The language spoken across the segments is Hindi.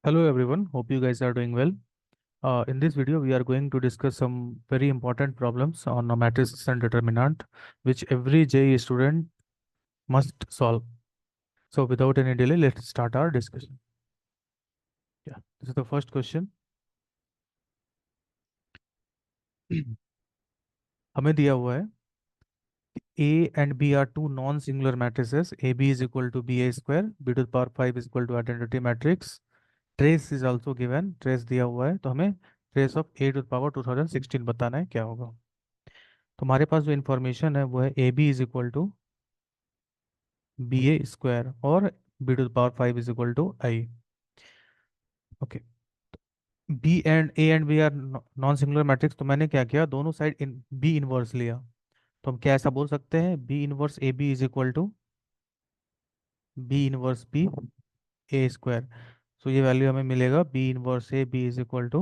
Hello everyone, hope you guys are doing well. In this video, we are going to discuss some very important problems on a matrix and determinant, which every JEE student must solve. So without any delay, let's start our discussion. Yeah, this is the first question. हमें दिया हुआ है A and B are two non-singular matrices. AB is equal to BA square, B to the power 5 is equal to identity matrix. Trace is also given. Trace दिया हुआ है, तो हमें trace of A to the power 2016 बताना है क्या होगा। तो हमारे पास जो इन्फॉर्मेशन है वो है A B is equal to B A square और B to the power 5 is equal to I. Okay, B are non singular matrix, तो मैंने क्या किया, दोनों साइड इन बी इनवर्स लिया। तो हम क्या ऐसा बोल सकते हैं, B inverse A B is equal to B inverse B A square. So ये वैल्यू हमें मिलेगा B inverse A B is equal to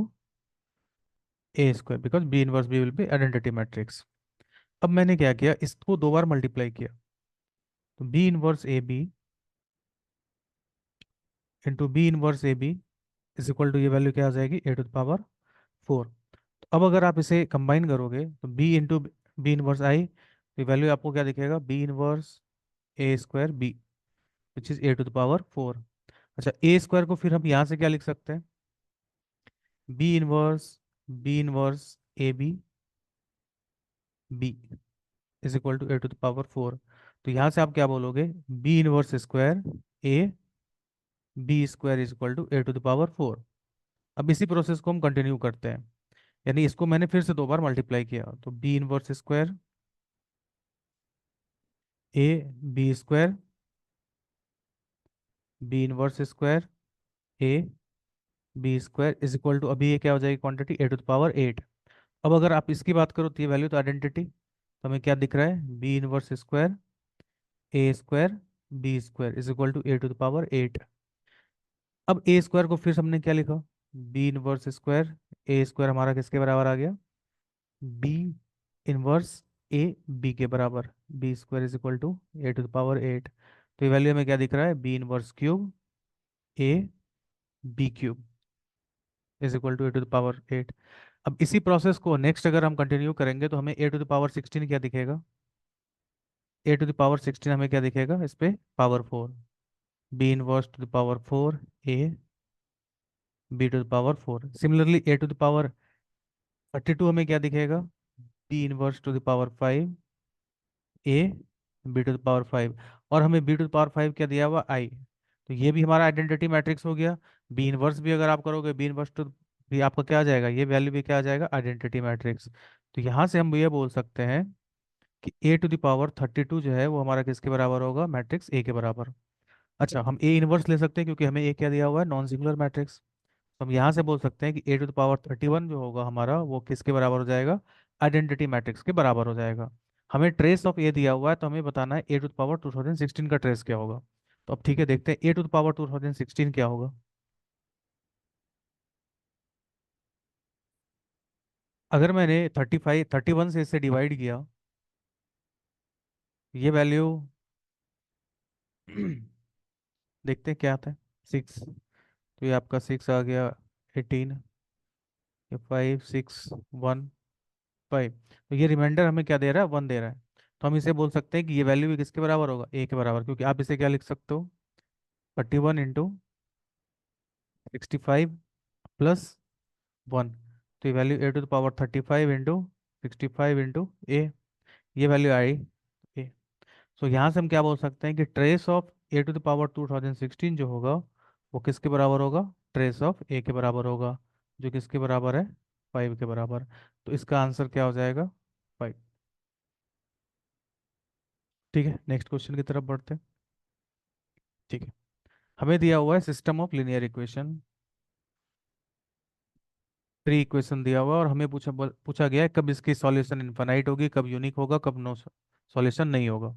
A square, because B inverse B will be identity matrix. अब मैंने क्या किया, इसको दो बार मल्टीप्लाई किया, तो B inverse A B into B inverse A B is equal to ये वैल्यू क्या आ जाएगी, ए टू द पावर 4। तो अब अगर आप इसे कंबाइन करोगे तो B into B inverse I, तो वैल्यू आपको क्या दिखेगा, B inverse A square B which is A to the power 4। अच्छा, ए स्क्वायर को फिर हम यहाँ से क्या लिख सकते हैं, B inverse A B B is equal to A to the power 4। तो यहाँ से आप क्या बोलोगे, B inverse square A B square is equal to A to the power 4। अब इसी प्रोसेस को हम कंटिन्यू करते हैं, यानी इसको मैंने फिर से दो बार मल्टीप्लाई किया, तो B inverse square A B square B inverse square A B square is equal to, अभी ये क्या हो जाएगी quantity, A to the power 8। अब अगर आप इसकी बात करो तो ये वैल्यू तो आइडेंटिटी, तो हमें क्या दिख रहा है, B inverse square A square B square is equal to A to the power 8। अब ए स्क्वायर को फिर हमने क्या लिखा, B inverse square A square हमारा किसके बराबर आ गया, बी इनवर्स ए बी के बराबर, B square is equal to A to the power 8। तो ये वैल्यू में क्या दिख रहा है, B inverse cube A B cube is equal to A to the power 8। अब इसी प्रोसेस को नेक्स्ट अगर हम कंटिन्यू करेंगे तो हमें ए टू द पावर 16 क्या दिखेगा, ए टू द पावर 16 हमें क्या दिखेगा, इस पे power 4, B inverse to the power 4 A B to the power 4। Similarly A to the power 32 हमें क्या दिखेगा, B inverse to the power 5 A B to the power 5। और हमें बी टू द पावर 5 क्या दिया हुआ, आई, तो ये भी हमारा आइडेंटिटी मैट्रिक्स हो गया। बी इनवर्स भी अगर आप करोगे, बी इनवर्स टू भी आपका क्या आ जाएगा, ये वैल्यू भी क्या आ जाएगा, आइडेंटिटी मैट्रिक्स। तो यहाँ से हम ये बोल सकते हैं कि ए टू द पावर 32 जो है वो हमारा किसके बराबर होगा, मैट्रिक्स ए के बराबर। अच्छा, हम ए इनवर्स ले सकते हैं क्योंकि हमें ए क्या दिया हुआ है, नॉन सिंगुलर मैट्रिक्स। तो हम यहाँ से बोल सकते हैं कि ए टू द पावर 31 जो होगा हमारा, वो किसके बराबर हो जाएगा, आइडेंटिटी मैट्रिक्स के बराबर हो जाएगा। हमें ट्रेस ऑफ ए दिया हुआ है, तो हमें बताना है ए टू द पावर 2016 का ट्रेस क्या होगा। तो अब ठीक है, देखते हैं ए टू द पावर 2016 क्या होगा। अगर मैंने 31 से इसे डिवाइड किया, ये वैल्यू देखते हैं क्या आता है, 6। तो ये आपका 6 आ गया, 18, ये 5 6 1 5। तो ये रिमाइंडर हमें क्या दे रहा है, 1 दे रहा है। तो हम इसे बोल सकते हैं कि ये वैल्यू भी किसके बराबर होगा, ए के बराबर, क्योंकि आप इसे क्या लिख सकते हो, 31 इंटू 65 प्लस 1। तो ये value A to the power 35 into 65 into A, ये वैल्यू आई ए। सो यहाँ से हम क्या बोल सकते हैं कि trace of A to the power 2016 जो होगा वो किसके बराबर होगा, ट्रेस ऑफ ए के बराबर होगा, जो किसके बराबर है, 5 के बराबर। तो इसका आंसर क्या हो जाएगा, 5। ठीक है, नेक्स्ट क्वेश्चन की तरफ बढ़ते हैं। ठीक है, हमें दिया हुआ है system of linear equation, three equation दिया हुआ है, और हमें पूछा गया है कब इसकी सॉल्यूशन इनफाइनाइट होगी, कब यूनिक होगा, कब नो सॉल्यूशन नहीं होगा।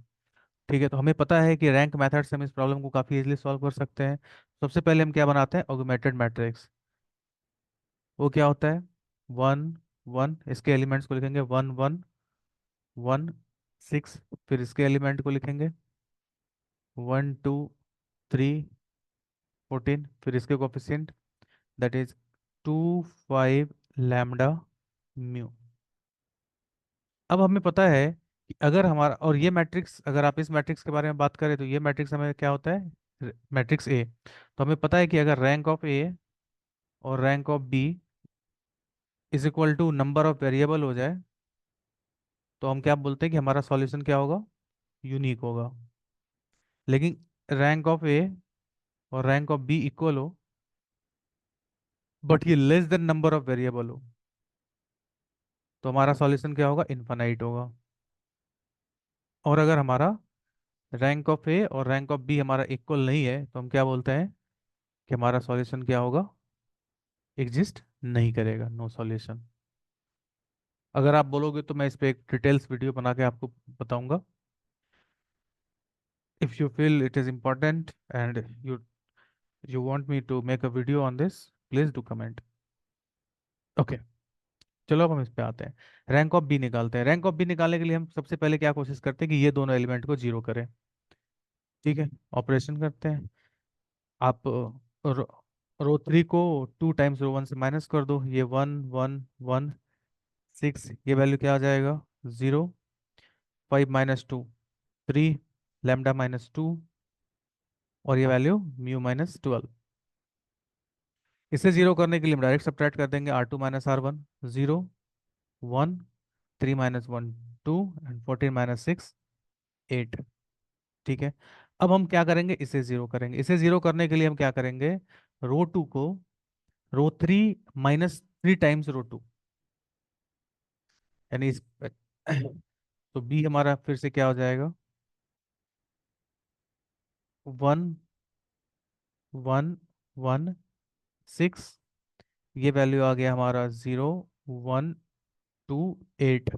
ठीक है, तो हमें पता है कि रैंक मेथड से हम इस प्रॉब्लम को काफ़ी इजीली सॉल्व कर सकते हैं। सबसे पहले हम क्या बनाते हैं, ऑगमेंटेड मैट्रिक्स। वो क्या होता है, 1 1, इसके एलिमेंट्स को लिखेंगे 1 1 1 6, फिर इसके एलिमेंट को लिखेंगे 1 2 3 14, फिर इसके coefficient that is 2 5 lambda mu. अब हमें पता है कि अगर हमारा, और ये मैट्रिक्स, अगर आप इस मैट्रिक्स के बारे में बात करें तो ये मैट्रिक्स हमें क्या होता है, मैट्रिक्स ए। तो हमें पता है कि अगर रैंक ऑफ ए और rank of B is equal to number of variable हो जाए, तो हम क्या बोलते हैं कि हमारा सॉल्यूशन क्या होगा, यूनिक होगा। लेकिन रैंक ऑफ ए और रैंक ऑफ बी इक्वल हो, बट ये less than number of variable हो, तो हमारा सॉल्यूशन क्या होगा, इनफाइनाइट होगा। और अगर हमारा रैंक ऑफ ए और रैंक ऑफ बी हमारा इक्वल नहीं है, तो हम क्या बोलते हैं कि हमारा सॉल्यूशन क्या होगा, एग्जिस्ट नहीं करेगा, नो सॉल्यूशन। अगर आप बोलोगे तो मैं इस पे एक डिटेल्स वीडियो बना के आपको बताऊंगा। If you feel it is important and you want me to make a video on this, please do comment. Okay, चलो अब हम इस पे आते हैं। रैंक ऑफ बी निकालते हैं। रैंक ऑफ बी निकालने के लिए हम सबसे पहले क्या कोशिश करते हैं कि ये दोनों एलिमेंट को जीरो करें। ठीक है, ऑपरेशन करते हैं। आप रो, रो 3 को 2 टाइम्स रो 1 से माइनस कर दो, ये 1 1 1 6, ये वैल्यू क्या आ जाएगा, 0। 5 - 2 3, लैम्डा -2, और ये वैल्यू μ-12। इसे जीरो करने के लिए हम डायरेक्ट सब्ट्रैक्ट कर देंगे, R2 - R1, 0 1, 3 - 1 2, एंड 14 - 6 8। ठीक है, अब हम क्या करेंगे, इसे जीरो करेंगे। इसे जीरो करने के लिए हम क्या करेंगे, रो 2 को रो 3 - 3 टाइम्स रो 2, यानी इस तो बी हमारा फिर से क्या हो जाएगा, 1 1 1 6, ये वैल्यू आ गया हमारा 0 1 2 8।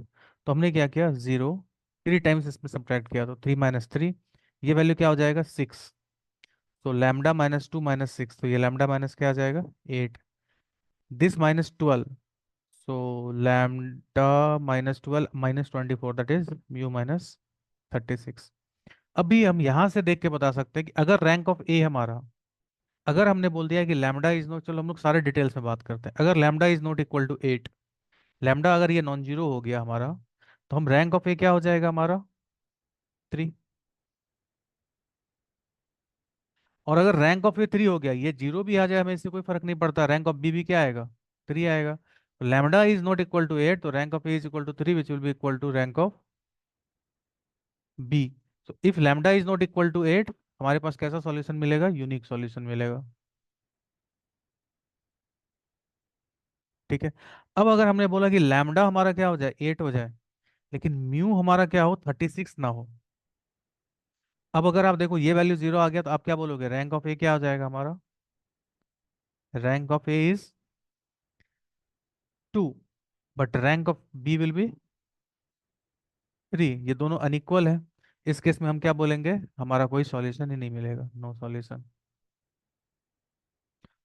तो हमने क्या किया, 0 3 टाइम्स इसमें सब्ट्रैक्ट किया, तो 3 - 3, ये वैल्यू क्या हो जाएगा, 6। तो लैम्डा -2 - 6, तो ये लैम्डा माइनस क्या आ जाएगा, 8। This -12, so lambda -12 - 24, that is μ-36। अभी हम यहाँ से देख के बता सकते हैं कि अगर रैंक ऑफ ए हमारा, अगर हमने बोल दिया कि लैम्डा इज नॉट, चलो हम लोग सारे डिटेल्स में बात करते हैं, अगर lambda is not equal to 8, lambda अगर ये नॉन जीरो हो गया हमारा, तो हम रैंक ऑफ ए क्या हो जाएगा हमारा, 3। और अगर रैंक ऑफ ए 3 हो गया, ये जीरो भी आ जाए हमें इससे कोई फर्क नहीं पड़ता, रैंक ऑफ बी भी क्या आएगा, 3 आएगा। Lambda is not equal to 8, तो rank of A is equal to 3, which will be equal to rank of B. So if lambda is not equal to 8, हमारे पास कैसा सॉल्यूशन मिलेगा, यूनिक सॉल्यूशन मिलेगा। ठीक है, अब अगर हमने बोला कि लैम्डा हमारा क्या हो जाए, 8 हो जाए, लेकिन म्यू हमारा क्या हो, 36 ना हो। अब अगर आप देखो ये वैल्यू जीरो आ गया, तो आप क्या बोलोगे, रैंक ऑफ ए क्या हो जाएगा हमारा, rank of A is 2, but rank of B will be 3। ये दोनों अनइक्वल है। इस केस में हम क्या बोलेंगे, हमारा कोई सॉल्यूशन ही नहीं मिलेगा, नो सॉल्यूशन।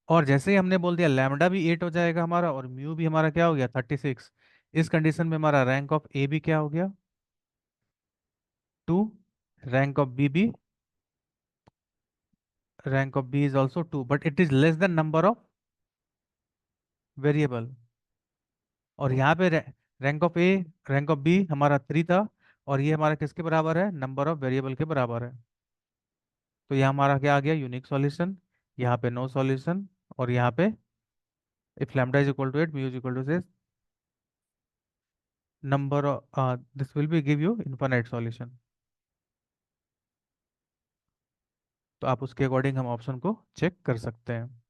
और जैसे ही हमने बोल दिया लैम्डा भी 8 हो जाएगा हमारा, और म्यू भी हमारा क्या हो गया, 36, इस कंडीशन में हमारा रैंक ऑफ ए भी क्या हो गया, 2। रैंक ऑफ बी भी, rank of B is also 2, but it is less than number of variable. और यहाँ पे rank of A, rank of B हमारा 3 था, और ये हमारा किसके बराबर है, नंबर ऑफ वेरिएबल के बराबर है। तो यहाँ हमारा क्या आ गया, यूनिक सॉल्यूशन। यहाँ पे नो सॉल्यूशन, और यहाँ पे if lambda is equal to 8, mu is equal to 6, number, this will be give you infinite solution. तो आप उसके अकॉर्डिंग हम ऑप्शन को चेक कर सकते हैं।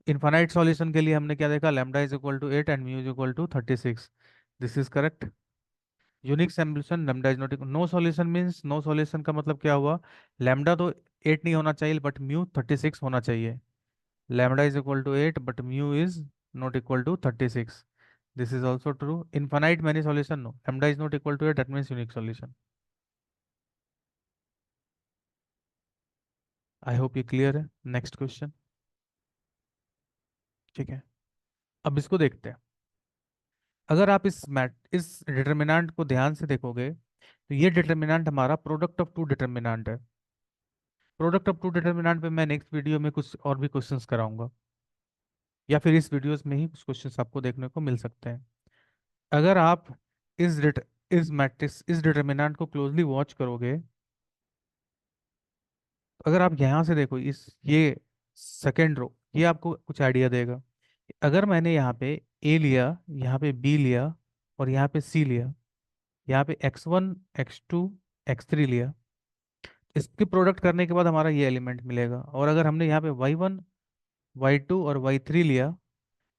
इनफाइनाइट सॉल्यूशन के लिए हमने क्या देखा, lambda is equal to 8 and mu is equal to 36, this is correct. Unique solution lambda is not equal, no solution means, no solution का मतलब क्या हुआ, लैम्डा तो 8 नहीं होना चाहिए, बट म्यू 36 होना चाहिए। Lambda is equal to 8, but mu is not equal to 36, this is also true. Infinite many solution, no, lambda is not equal to 8, that means unique solution. I hope ये क्लियर है। Next question. ठीक है, अब इसको देखते हैं। अगर आप इस डिटर्मिनेंट को ध्यान से देखोगे, तो ये डिटर्मिनेंट हमारा प्रोडक्ट ऑफ टू डिटर्मिनेंट है। प्रोडक्ट ऑफ टू डिटर्मिनेंट पे मैं नेक्स्ट वीडियो में कुछ और भी क्वेश्चंस कराऊंगा। या फिर इस वीडियोस में ही कुछ क्वेश्चंस आपको देखने को मिल सकते हैं। अगर आप इस डिट इस मैट्रिक्स इस डिटर्मिनेंट को क्लोजली वॉच करोगे, तो अगर आप यहाँ से देखो इस ये सेकेंड रो, ये आपको कुछ आइडिया देगा। अगर मैंने यहाँ पे ए लिया, यहाँ पे बी लिया और यहाँ पे सी लिया, यहाँ पे x1 x2 x3 लिया, इसके प्रोडक्ट करने के बाद हमारा ये एलिमेंट मिलेगा। और अगर हमने यहाँ पे y1 y2 और y3 लिया,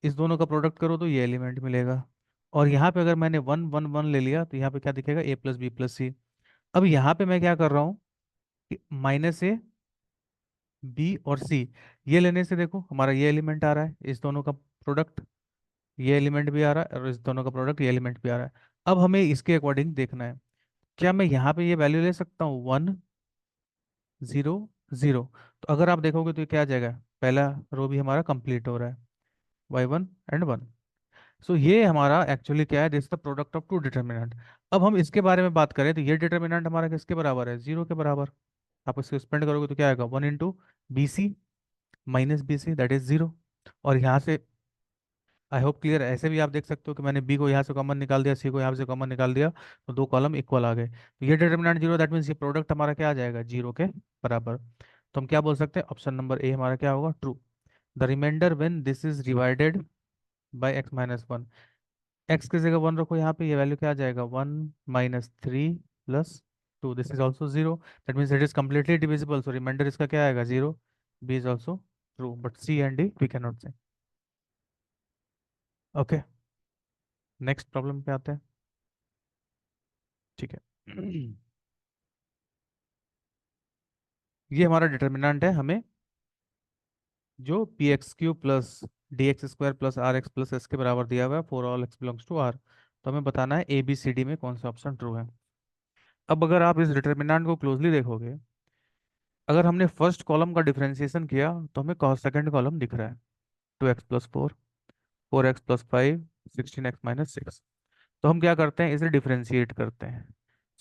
इस दोनों का प्रोडक्ट करो तो ये एलिमेंट मिलेगा। और यहाँ पे अगर मैंने 1 1 1 ले लिया तो यहाँ पे क्या दिखेगा, a+b+c। अब यहाँ पे मैं क्या कर रहा हूँ कि -a b और c, ये लेने से देखो हमारा ये एलिमेंट आ रहा है, इस दोनों का प्रोडक्ट ये एलिमेंट भी आ रहा है, और इस दोनों का प्रोडक्ट ये एलिमेंट भी आ रहा है। अब हमें इसके अकॉर्डिंग देखना है, क्या मैं यहाँ पे ये वैल्यू ले सकता हूँ 1 0 0। तो अगर आप देखोगे तो ये क्या आ जाएगा, पहला रो भी हमारा कंप्लीट हो रहा है, y1 and 1। सो ये हमारा एक्चुअली क्या है, this the product of two determinant. अब हम इसके बारे में बात करें तो ये डिटर्मिनेंट हमारा किसके बराबर है, 0 के बराबर। आप इसको स्पेंड करोगे तो क्या आएगा, 1 × BC - BC, दैट इज 0। और यहाँ से आई होप क्लियर है। ऐसे भी आप देख सकते हो कि मैंने बी को यहाँ से कॉमन निकाल दिया, सी को यहाँ से कॉमन निकाल दिया, तो दो कॉलम इक्वल आ गए। तो ये डिटर्मिनेंट 0, दैट मीन्स ये प्रोडक्ट हमारा क्या आ जाएगा, 0 के बराबर। तो हम क्या बोल सकते हैं, ऑप्शन नंबर ए हमारा क्या होगा, true. The remainder when this is divided by x - 1, x की जगह 1 रखो यहाँ पे, ये वैल्यू क्या आ जाएगा, 1 - 3 + 2, this is also 0, that means it is completely divisible, so remainder इसका क्या आएगा, 0। B is also true, but C and D we can not say. Okay, next problem पे आते हैं। ठीक है। ये हमारा डिटर्मिनेंट है, हमें जो px³ + dx² + rx + s के बराबर दिया हुआ है for all x belongs to r। तो हमें बताना है ए बी सी डी में कौन सा ऑप्शन ट्रू है। अब अगर आप इस डिटर्मिनेंट को क्लोजली देखोगे, अगर हमने फर्स्ट कॉलम का डिफरेंशिएशन किया तो हमें सेकंड कॉलम दिख रहा है, 2x + 4, 4x + 5, 16x - 6। तो हम क्या करते हैं, इसे डिफरेंशिएट करते हैं।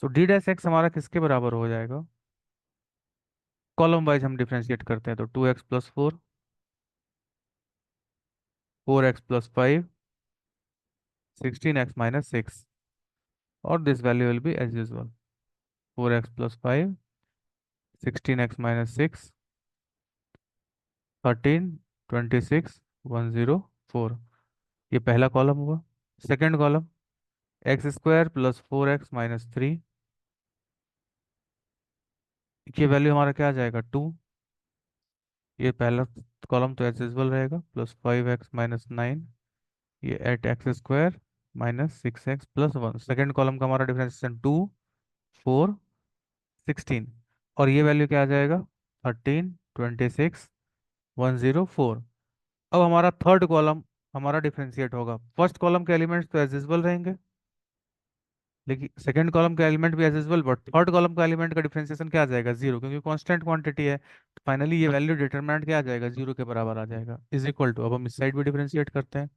सो d' हमारा किसके बराबर हो जाएगा, कॉलम वाइज हम डिफरेंशिएट करते हैं, तो 2x + 4, 4x + 5, 16x - 6, और this value will be as usual, 4x + 5, 16x - 6, 13, 26, 104। ये पहला कॉलम हुआ। सेकंड कॉलम, x² + 4x - 3, ये वैल्यू हमारा क्या आ जाएगा, 2। ये पहला कॉलम तो एज यूजल रहेगा, +5x - 9, ये @x² - 6x + 1। सेकंड कॉलम का हमारा डिफरेंशिएशन 2, 4, 16, और ये वैल्यू क्या आ जाएगा, 13, 26, 104। अब हमारा थर्ड कॉलम हमारा डिफरेंशिएट होगा, फर्स्ट कॉलम के एलिमेंट्स तो एज यूजुअल रहेंगे, लेकिन सेकंड कॉलम का एलिमेंट भी as usual, but third column का एलिमेंट का डिफरेंशिएशन क्या आ जाएगा, 0, क्योंकि कांस्टेंट क्वांटिटी है। तो फाइनली ये वैल्यू डिटरमिनेंट क्या आ जाएगा, 0 के बराबर आ जाएगा, इज इक्वल टू, अब हम इस साइड भी डिफरेंशिएट करते हैं।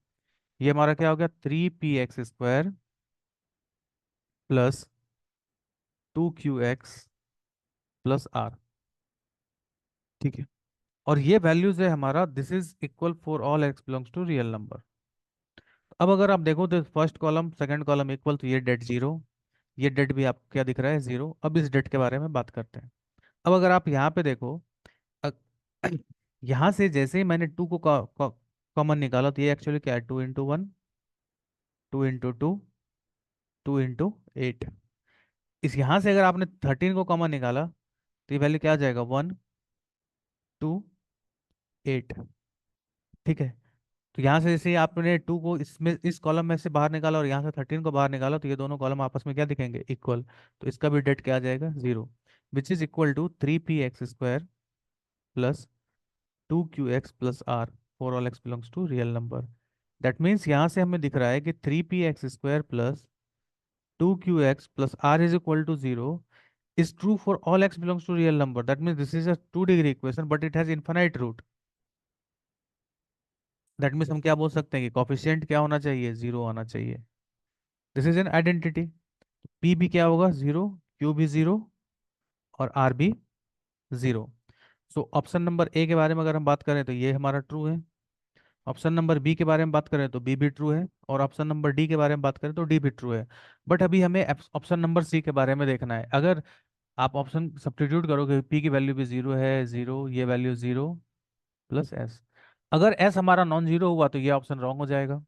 ये हमारा क्या हो गया, 3px² + 2qx + r। ठीक है। और ये वैल्यूज है हमारा, this is equal for all x belongs to real number. अब अगर आप देखो तो first column second column equal, तो ये डेट 0, ये डेट भी आपको क्या दिख रहा है, 0। अब इस डेट के बारे में बात करते हैं। अब अगर आप यहाँ पे देखो, अ- यहाँ से जैसे ही मैंने 2 को कॉमन निकाला, तो ये एक्चुअली क्या है, 2 × 1, 2 × 2, 2 × 8। इस यहाँ से अगर आपने 13 को कॉमन निकाला तो ये वैल्यू क्या आ जाएगा, 1 2 8। ठीक है। तो यहाँ से जैसे ही आपने 2 को इसमें इस कॉलम में से बाहर निकाला और यहाँ से 13 को बाहर निकाला, तो ये दोनों कॉलम आपस में क्या दिखेंगे, इक्वल। तो इसका भी डेट क्या आ जाएगा, 0, which is equal to 3px² + 2qx + r for all x belongs to real number. That means यहाँ से हमें दिख रहा है कि 3px² + 2qx + r is equal to 0 is true for all x belongs to real number. That means this is a 2-degree equation, but it has infinite root. That means हम क्या बोल सकते हैं कि कॉफिशिएंट क्या होना चाहिए, 0 आना चाहिए। This is an identity. P भी क्या होगा, 0, क्यू भी 0, और आर भी 0। सो ऑप्शन नंबर ए के बारे में अगर हम बात करें तो ये हमारा ट्रू है। ऑप्शन नंबर बी के बारे में बात करें तो बी भी ट्रू है, और ऑप्शन नंबर डी के बारे में बात करें तो डी भी ट्रू है। बट अभी हमें ऑप्शन नंबर सी के बारे में देखना है। अगर आप ऑप्शन सब्स्टिट्यूट करोगे, पी की वैल्यू भी जीरो है, जीरो, ये वैल्यू जीरो प्लस एस। अगर एस हमारा नॉन जीरो हुआ तो ये ऑप्शन रॉन्ग हो जाएगा,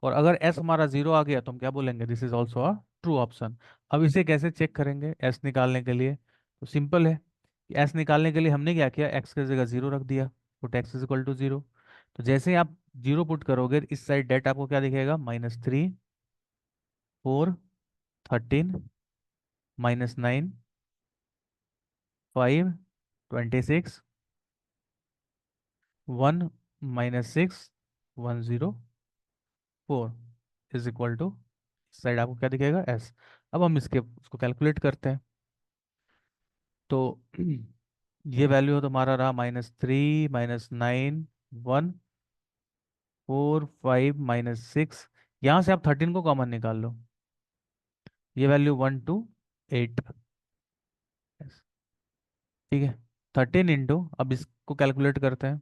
और अगर एस हमारा जीरो आ गया तो हम क्या बोलेंगे, this is also a true option. अब इसे कैसे चेक करेंगे एस निकालने के लिए? तो सिंपल है कि एस निकालने के लिए हमने क्या किया, एक्स की जगह जीरो रख दिया, put x is equal to zero. तो जैसे ही आप जीरो पुट करोगे इस साइड डेट आपको क्या दिखेगा, -3, 4, 13, -9, 5, 26, 1, -6, 104 इज इक्वल टू, इस साइड आपको क्या दिखेगा, एस। अब हम इसके उसको कैलकुलेट करते हैं। तो ये वैल्यू तुम्हारा रहा -3, -9, 1, 4, 5, -6। यहाँ से आप 13 को कॉमन निकाल लो, ये वैल्यू 128। ठीक है, 13 अब इसको कैलकुलेट करते हैं,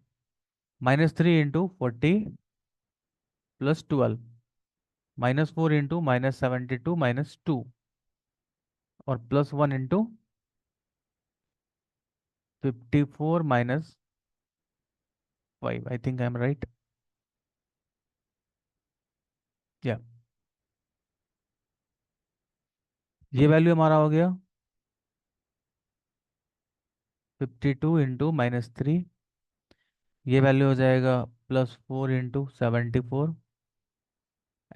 -3 इंटू 40 प्लस 12, -4 इंटू -72 -2, और +1 into 54 -5। I think I am right. या ये वैल्यू हमारा हो गया 52 इंटू -3, ये वैल्यू हो जाएगा +4 इंटू 74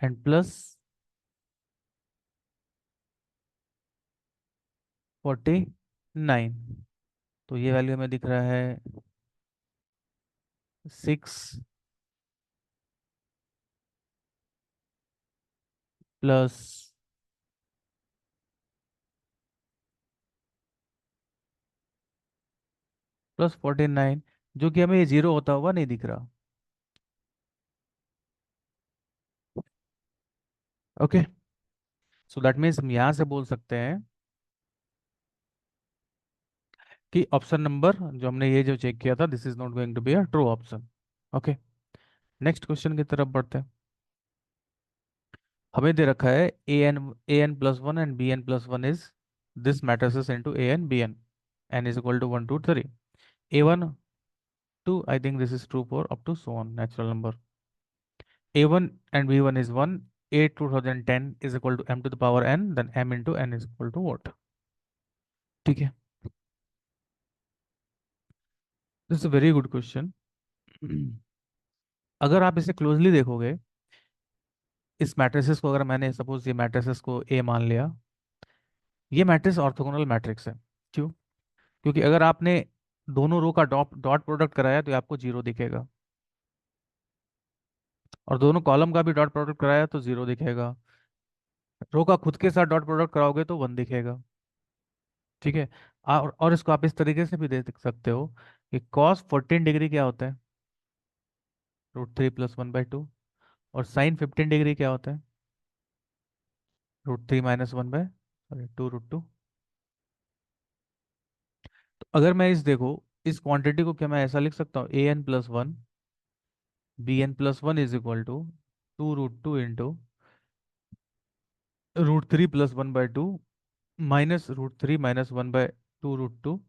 एंड +49। तो ये वैल्यू हमें दिख रहा है 6 +49, जो कि हमें ये जीरो होता हुआ नहीं दिख रहा। ओके, सो दैट मीन्स हम यहाँ से बोल सकते हैं कि ऑप्शन नंबर जो हमने ये जो चेक किया था, this is not going to be a true option. Okay, next question की तरफ बढ़ते हैं। हमें दे रखा है a n+1 and b n+1 is this matrices into a n b n is equal to 1 2 3, a1 2, I think this is true for up to so on natural number. a1 and b1 is 1, a 2010 is equal to m to the power n, then m into n is equal to what? ठीक है, this is a very good question. अगर आप इसे क्लोजली देखोगे, इस मैट्रिसेस को, अगर मैंने सपोज ये मैट्रिसेस को ए मान लिया, ये मैट्रिक्स ऑर्थोगोनल मैट्रिक्स है। क्यों? क्योंकि अगर आपने दोनों रो का डॉट डॉट प्रोडक्ट कराया तो ये आपको जीरो दिखेगा, और दोनों कॉलम का भी डॉट प्रोडक्ट कराया तो जीरो दिखेगा, रो का खुद के साथ डॉट प्रोडक्ट कराओगे तो वन दिखेगा। ठीक है, और इसको आप इस तरीके से भी देख सकते हो कि cos 14 डिग्री क्या होता है, √3 + 1/2, और sin 15 डिग्री क्या होता है, √3 -1/, 2 √2। तो अगर मैं इस देखो, इस क्वांटिटी को क्या मैं ऐसा लिख सकता हूँ, an+1 bn+1 is equal to 2 √2 into √3 + 1/2 -√3 - 1/2 √2,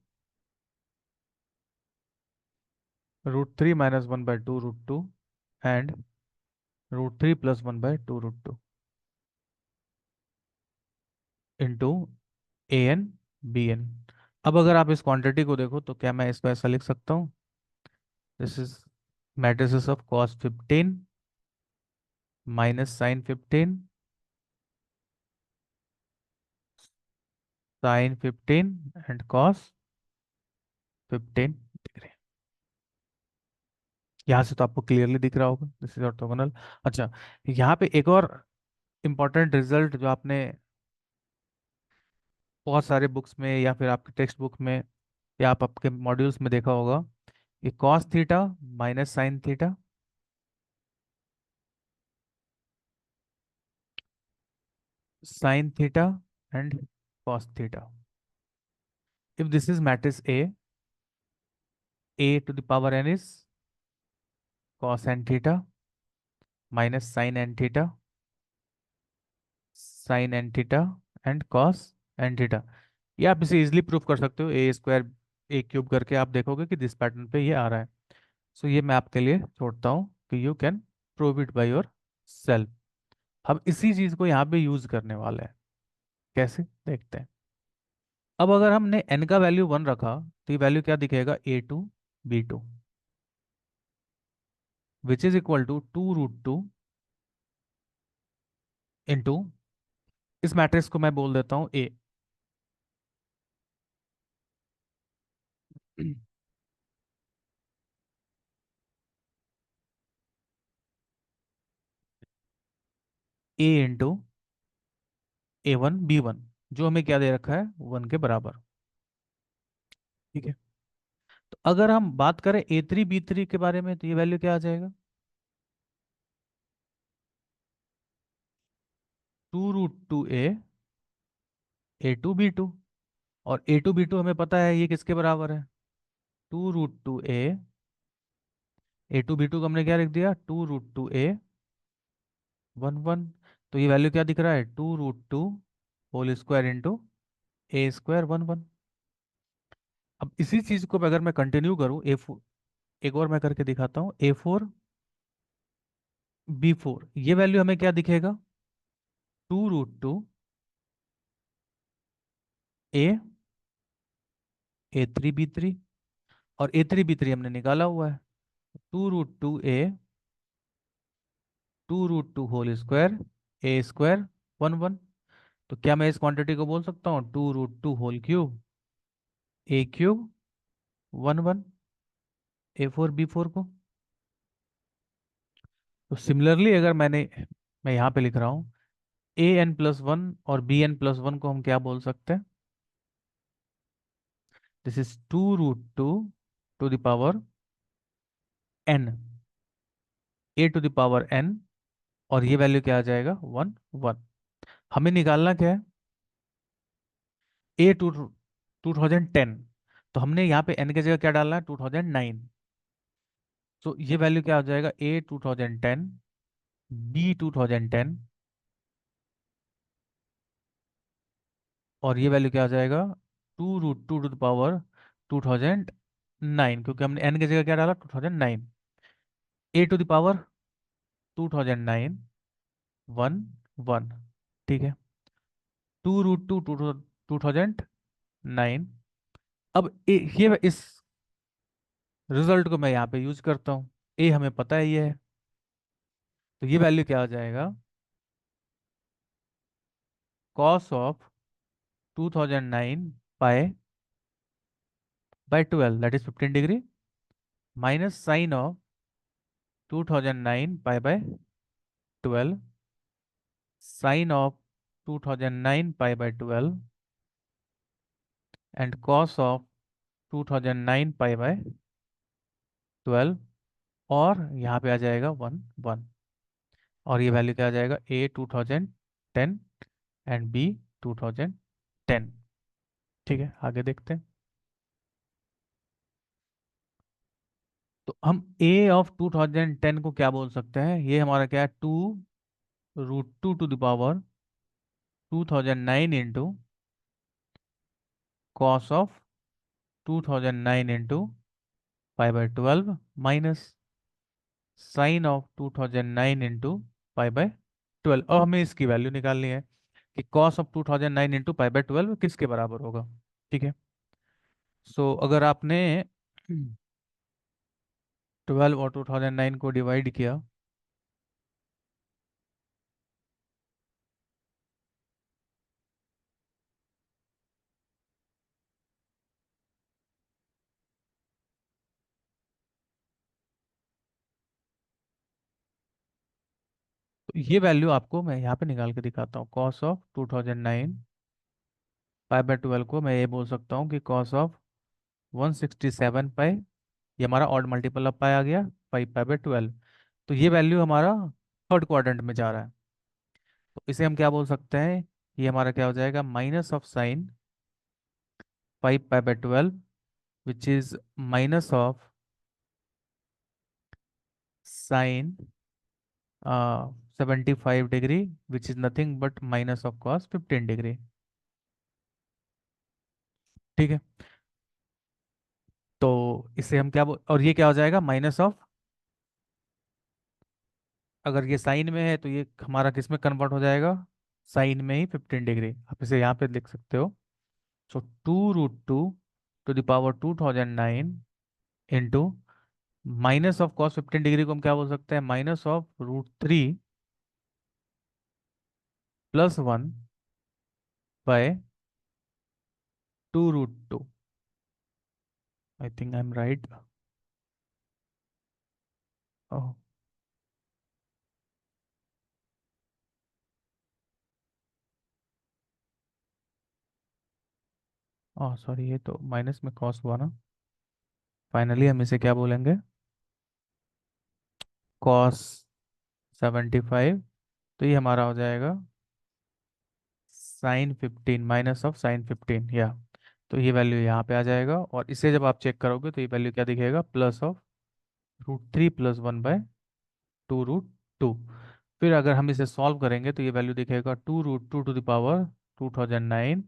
√3 -1/2 √2, and √3 + 1/2 √2 into an bn। अब अगर आप इस क्वांटिटी को देखो तो क्या मैं इसको ऐसा लिख सकता हूँ, this is matrices of cos 15 -sin 15, sin 15 and cos 15 degree. यहाँ से तो आपको क्लियरली दिख रहा होगा, दिस इज ऑर्थोगोनल। अच्छा, यहाँ पे एक और इम्पॉर्टेंट रिजल्ट जो आपने बहुत सारे बुक्स में या फिर आपके टेक्स्ट बुक में या आप आपके मॉड्यूल्स में देखा होगा, कि cos theta -sin theta, sin theta and cos theta. If this is matrix A to the power n is cos n theta minus sine n theta, sine n theta and cos n theta. ये आप इसे इजिली प्रूव कर सकते हो, ए स्क्वायर ए क्यूब करके आप देखोगे कि दिस पैटर्न पे ये आ रहा है। सो ये मैं आपके लिए छोड़ता हूँ कि you can prove it by your self. हम इसी चीज को यहाँ पे यूज करने वाले हैं। कैसे देखते हैं। अब अगर हमने n का वैल्यू 1 रखा तो ये वैल्यू क्या दिखेगा, A2 B2 which is equal to 2√2 into, इस मैट्रिक्स को मैं बोल देता हूँ A। A into A1 B1, जो हमें क्या दे रखा है 1 के बराबर। ठीक है। तो अगर हम बात करें A3 B3 के बारे में तो ये वैल्यू क्या आ जाएगा, 2√2 A A2 B2। और A2 B2 हमें पता है ये किसके बराबर है, 2√2 A A2 B2 को हमने क्या लिख दिया, 2√2 A 1 1। तो ये वैल्यू क्या दिख रहा है, 2√2 होल स्क्वायर इंटू A² 1 1। अब इसी चीज को अगर मैं कंटिन्यू करूं A4, एक और मैं करके दिखाता हूँ, A4 B4, ये वैल्यू हमें क्या दिखेगा, 2√2 A A3 B3। और A3 B3 हमने निकाला हुआ है, 2√2 होल स्क्वायर A² 1 1। तो क्या मैं इस क्वांटिटी को बोल सकता हूँ 2√2 whole cube A³ 1 1 A4 B4 को। तो सिमिलरली अगर मैं यहाँ पे लिख रहा हूँ AN+1 और BN+1 को हम क्या बोल सकते हैं, this is 2√2 to the power n A to the power n। और ये वैल्यू क्या आ जाएगा 1 1। हमें निकालना क्या है, A 2010। तो हमने यहाँ पे n की जगह क्या डालना है, 2009। तो ये वैल्यू क्या आ जाएगा, A 2010 B 2010। और ये वैल्यू क्या आ जाएगा, 2√2 टू द पावर 2009, क्योंकि हमने n की जगह क्या डाला 2009। A 2009 1 1। ठीक है, 2√2 2009। अब ये इस रिजल्ट को मैं यहाँ पे यूज करता हूँ, ए हमें पता है ये है। तो ये वैल्यू क्या आ जाएगा, cos of 2009 pi by 12 that is 15 degree, minus sine of 2009 pi by 12 sine of 2009 pi by 12 and cos of 2009 pi by 12। और यहाँ पे आ जाएगा 1 1। और ये वैल्यू क्या आ जाएगा, A 2010 एंड B 2010। ठीक है, आगे देखते हैं। तो हम A of 2010 को क्या बोल सकते हैं, ये हमारा क्या है, 2√2 to the power 2009 into cos of 2009 into pi by 12 minus sine of 2009 into pi by 12। और हमें इसकी वैल्यू निकालनी है कि cos of 2009 into pi by 12 किसके बराबर होगा। ठीक है। सो अगर आपने 12 और 2009 को डिवाइड किया, तो ये वैल्यू आपको मैं यहाँ पे निकाल के दिखाता हूँ, कॉस ऑफ 2009 पाई बाय 12 को मैं ये बोल सकता हूँ कि कॉस ऑफ 167 पाई, ये हमारा ऑड मल्टीपल ऑफ पाई आ गया, पाई पाई बाय 12। तो ये वैल्यू हमारा थर्ड क्वाड्रेंट में जा रहा है। तो इसे हम क्या बोल सकते हैं, ये हमारा क्या हो जाएगा, minus of sine pi pi by 12 which is minus of sine 75 degree, which is nothing but minus of cos 15 degree. ठीक है। तो इसे हम क्या और ये क्या हो जाएगा, माइनस ऑफ, अगर ये साइन में है तो ये हमारा किस में कन्वर्ट हो जाएगा, साइन में ही 15 डिग्री। आप इसे यहाँ पे लिख सकते हो। So 2√2 to the power 2009 into minus of cos 15 degree को हम क्या बोल सकते हैं, -√3 + 1 by 2√2। I think I am right. Oh, oh sorry, ये तो माइनस में कॉस हुआ ना। फाइनली हम इसे क्या बोलेंगे, cos 75। तो ये हमारा हो जाएगा sin 15 माइनस ऑफ sin 15, या तो ये वैल्यू यहाँ पे आ जाएगा। और इसे जब आप चेक करोगे तो ये वैल्यू क्या दिखेगा, +√3 + 1/2√2। फिर अगर हम इसे सॉल्व करेंगे तो ये वैल्यू दिखेगा 2√2 टू द पावर 2009।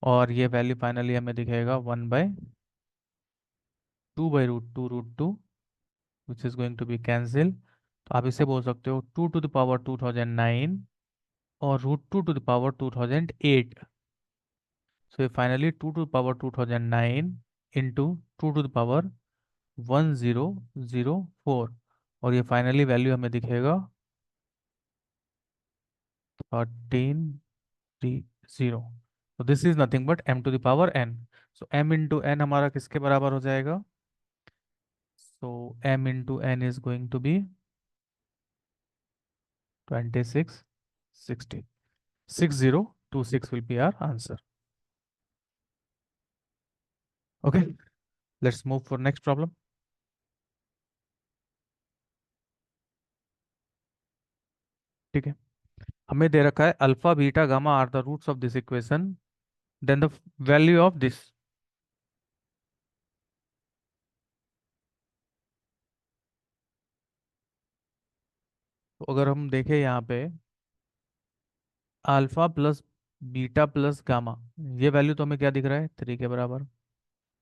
और ये वैल्यू फाइनली हमें दिखेगा 1/2/√2√2, which is going to be cancel. तो आप इसे बोल सकते हो 2 टू द पावर 2009 और √2 टू द पावर 2008। सो ये finally 2 to the power 2009 into 2 to the power 1004। और ये फाइनली वैल्यू हमें दिखेगा 1330। तो this is nothing but m⁴n। So m × n हमारा किसके बराबर हो जाएगा, so m × n is going to be 2660। 6026 will be our answer. Okay, let's move for next problem. ठीक है, हमें दे रखा है alpha beta gamma are the roots of this equation, then the value of this. तो अगर हम देखें यहाँ पे, alpha plus beta plus gamma, ये वैल्यू तो हमें क्या दिख रहा है, 3 के बराबर।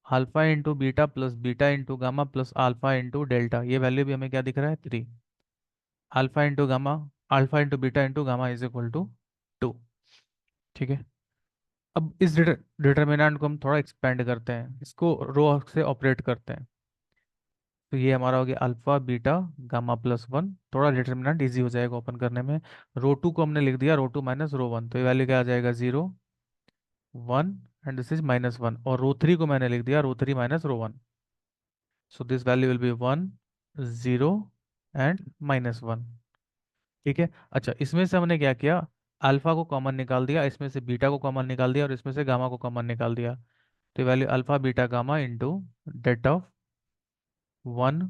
Alpha into beta plus beta into gamma plus alpha into delta, ये वैल्यू भी हमें क्या दिख रहा है, 3। Alpha into gamma, alpha into beta into gamma is equal to 2। ठीक है। अब इस डिटर्मिनेंट को हम थोड़ा एक्सपेंड करते हैं, इसको रो से ऑपरेट करते हैं। तो ये हमारा हो गया अल्फा बीटा गामा +1। थोड़ा डिटर्मिनेंट इजी हो जाएगा ओपन करने में। रो 2 को हमने लिख दिया रो 2 माइनस रो 1, तो ये वैल्यू क्या आ जाएगा, 0 1, एंड दिस इज -1। और रो 3 को मैंने लिख दिया रो 3 minus rho 1, so this value will B 1 0 and -1। ठीक है। अच्छा, इसमें से हमने क्या किया, अल्फा को कॉमन निकाल दिया, इसमें से बीटा को कॉमन निकाल दिया और इसमें से गामा को कॉमन निकाल दिया। तो value alpha beta gamma into det of 1,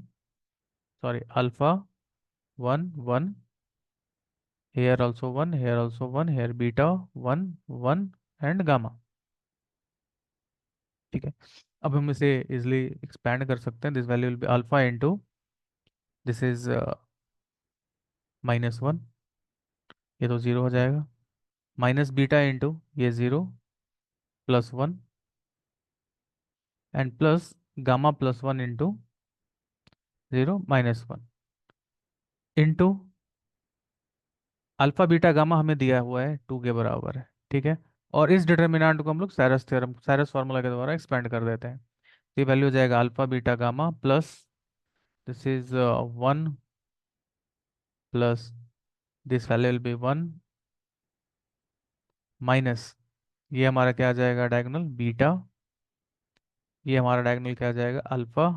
sorry alpha 1 1, here also 1, here also 1, here beta 1 1 and gamma. ठीक है। अब हम इसे इजिली एक्सपैंड कर सकते हैं। This value will be alpha into, this is -1, ये तो 0 हो जाएगा, माइनस बीटा इंटू ये 0 +1 and plus gamma +1 into 0 -1 into alpha beta gamma हमें दिया हुआ है 2 के बराबर है। ठीक है। और इस डिटर्मिनेंट को हम लोग सैरस थ्योरम, सैरस फार्मूला के द्वारा एक्सपेंड कर देते हैं। तो ये वैल्यू हो जाएगा alpha beta gamma plus, this is 1 plus, this value will B 1 minus, ये हमारा क्या आ जाएगा डायगोनल बीटा, ये हमारा डायगोनल क्या आ जाएगा अल्फा,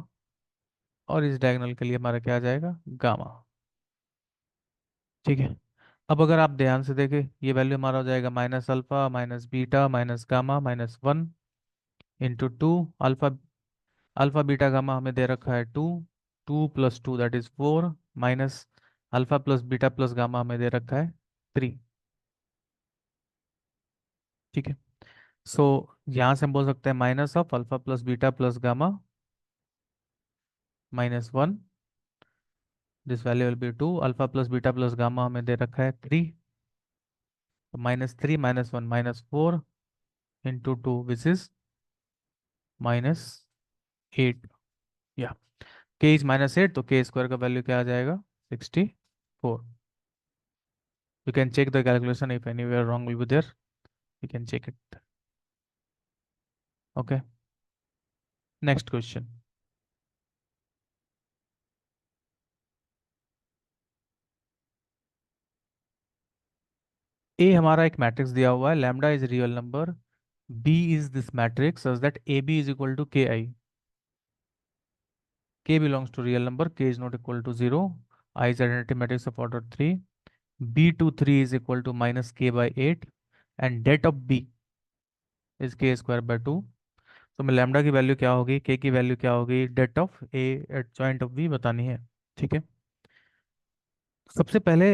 और इस डायगोनल के लिए हमारा क्या आ जाएगा गामा। ठीक है। अब अगर आप ध्यान से देखें, ये वैल्यू हमारा हो जाएगा -alpha minus beta minus gamma -1 into 2 alpha, alpha beta gamma हमें दे रखा है 2, 2 + 2 that is 4 minus alpha plus beta plus gamma हमें दे रखा है 3। ठीक है। सो यहाँ से हम बोल सकते हैं minus of alpha plus beta plus gamma -1 this value will B 2, alpha plus beta plus gamma हमें दे रखा है 3, तो -3 -1 -4 इंटू 2 विच इज -8। या के इज -8, तो के स्क्वायर का वैल्यू क्या आ जाएगा? 64। You can check the calculation, if anywhere wrong will be there, you can check it. Okay, next question. A हमारा एक मैट्रिक्स दिया हुआ है, lambda is real number, B is this matrix such that A B is equal to K I, K belongs to real number, K is not equal to 0, I is identity matrix of order 3, B23 is equal to minus k by 8 and det of B is k square by 2। तो मैं लैम्डा की वैल्यू क्या होगी, k की वैल्यू क्या होगी, det of A eight joint of B बतानी है। ठीक है, सबसे पहले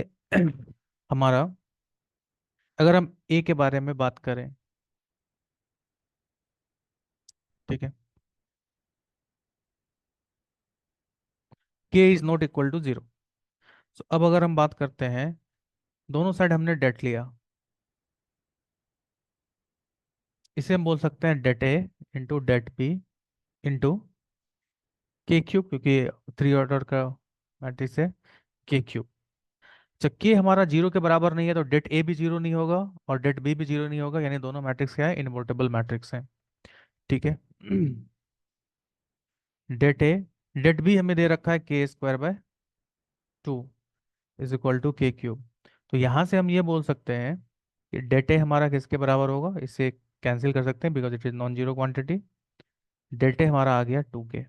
हमारा, अगर हम A के बारे में बात करें, ठीक है, k is not equal to 0। तो अब अगर हम बात करते हैं, दोनों साइड हमने det लिया, इसे हम बोल सकते हैं det A into det B into के क्यूब, क्योंकि 3 ऑर्डर का मैट्रिक्स है, के क्यूब। जब के हमारा 0 के बराबर नहीं है तो डेट ए भी 0 नहीं होगा और डेट बी भी 0 नहीं होगा, यानी दोनों मैट्रिक्स क्या है, इनवर्टेबल मैट्रिक्स हैं। ठीक है, डेट ए, डेट बी हमें दे रखा है k square by 2 is equal to k cube. तो यहाँ से हम ये बोल सकते हैं कि डेट ए हमारा किसके बराबर होगा, इससे कैंसिल कर सकते हैं because it is non zero quantity. Det A हमारा आ गया 2 के।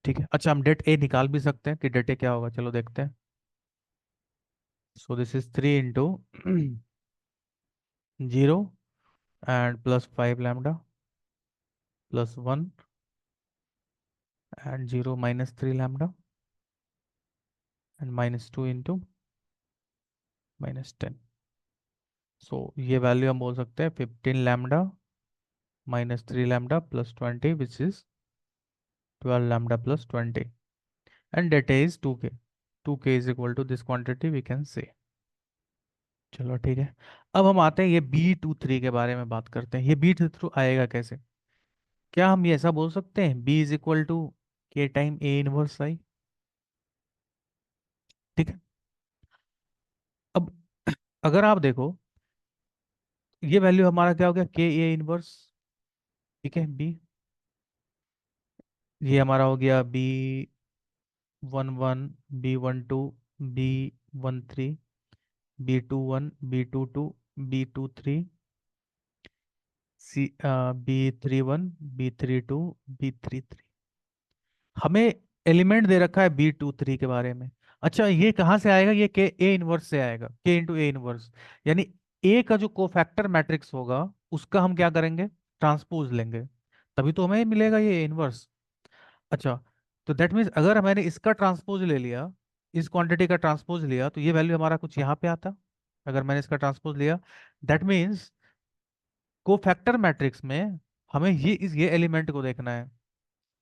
ठीक है, अच्छा हम डेट ए निकाल भी सकते हैं कि डेट ए क्या होगा, चलो देखते हैं। सो this is 3 into 0 and plus 5 lambda plus 1 and 0 minus 3 lambda and -2 into -10। So ये वैल्यू हम बोल सकते हैं 15 lambda -3 lambda plus 20 which is 12 lambda plus 20 and det A is 2 k. 2 k is equal to this quantity we can say. चलो ठीक है, अब हम आते हैं ये B23 के बारे में बात करते हैं। ये B23 आएगा कैसे, क्या हम ये ऐसा बोल सकते हैं B इज इक्वल टू के टाइम A इनवर्स आई। ठीक है, अब अगर आप देखो, ये वैल्यू हमारा क्या हो गया, के ए इनवर्स। ठीक है, बी, ये हमारा हो गया B11 B12 B13 B21 B22 B23 B31 B32 B33। हमें एलिमेंट दे रखा है B23 के बारे में। अच्छा ये कहाँ से आएगा, ये के ए इनवर्स से आएगा, के इंटू ए इनवर्स, यानी ए का जो कोफैक्टर मैट्रिक्स होगा उसका हम क्या करेंगे, ट्रांसपोज लेंगे, तभी तो हमें मिलेगा ये इनवर्स। अच्छा, तो दैट मीन्स अगर मैंने इसका ट्रांसपोज ले लिया, इस क्वांटिटी का ट्रांसपोज लिया, तो ये वैल्यू हमारा कुछ यहाँ पे आता। अगर मैंने इसका ट्रांसपोज लिया, दैट मीन्स कोफैक्टर मैट्रिक्स में हमें ये एलिमेंट को देखना है,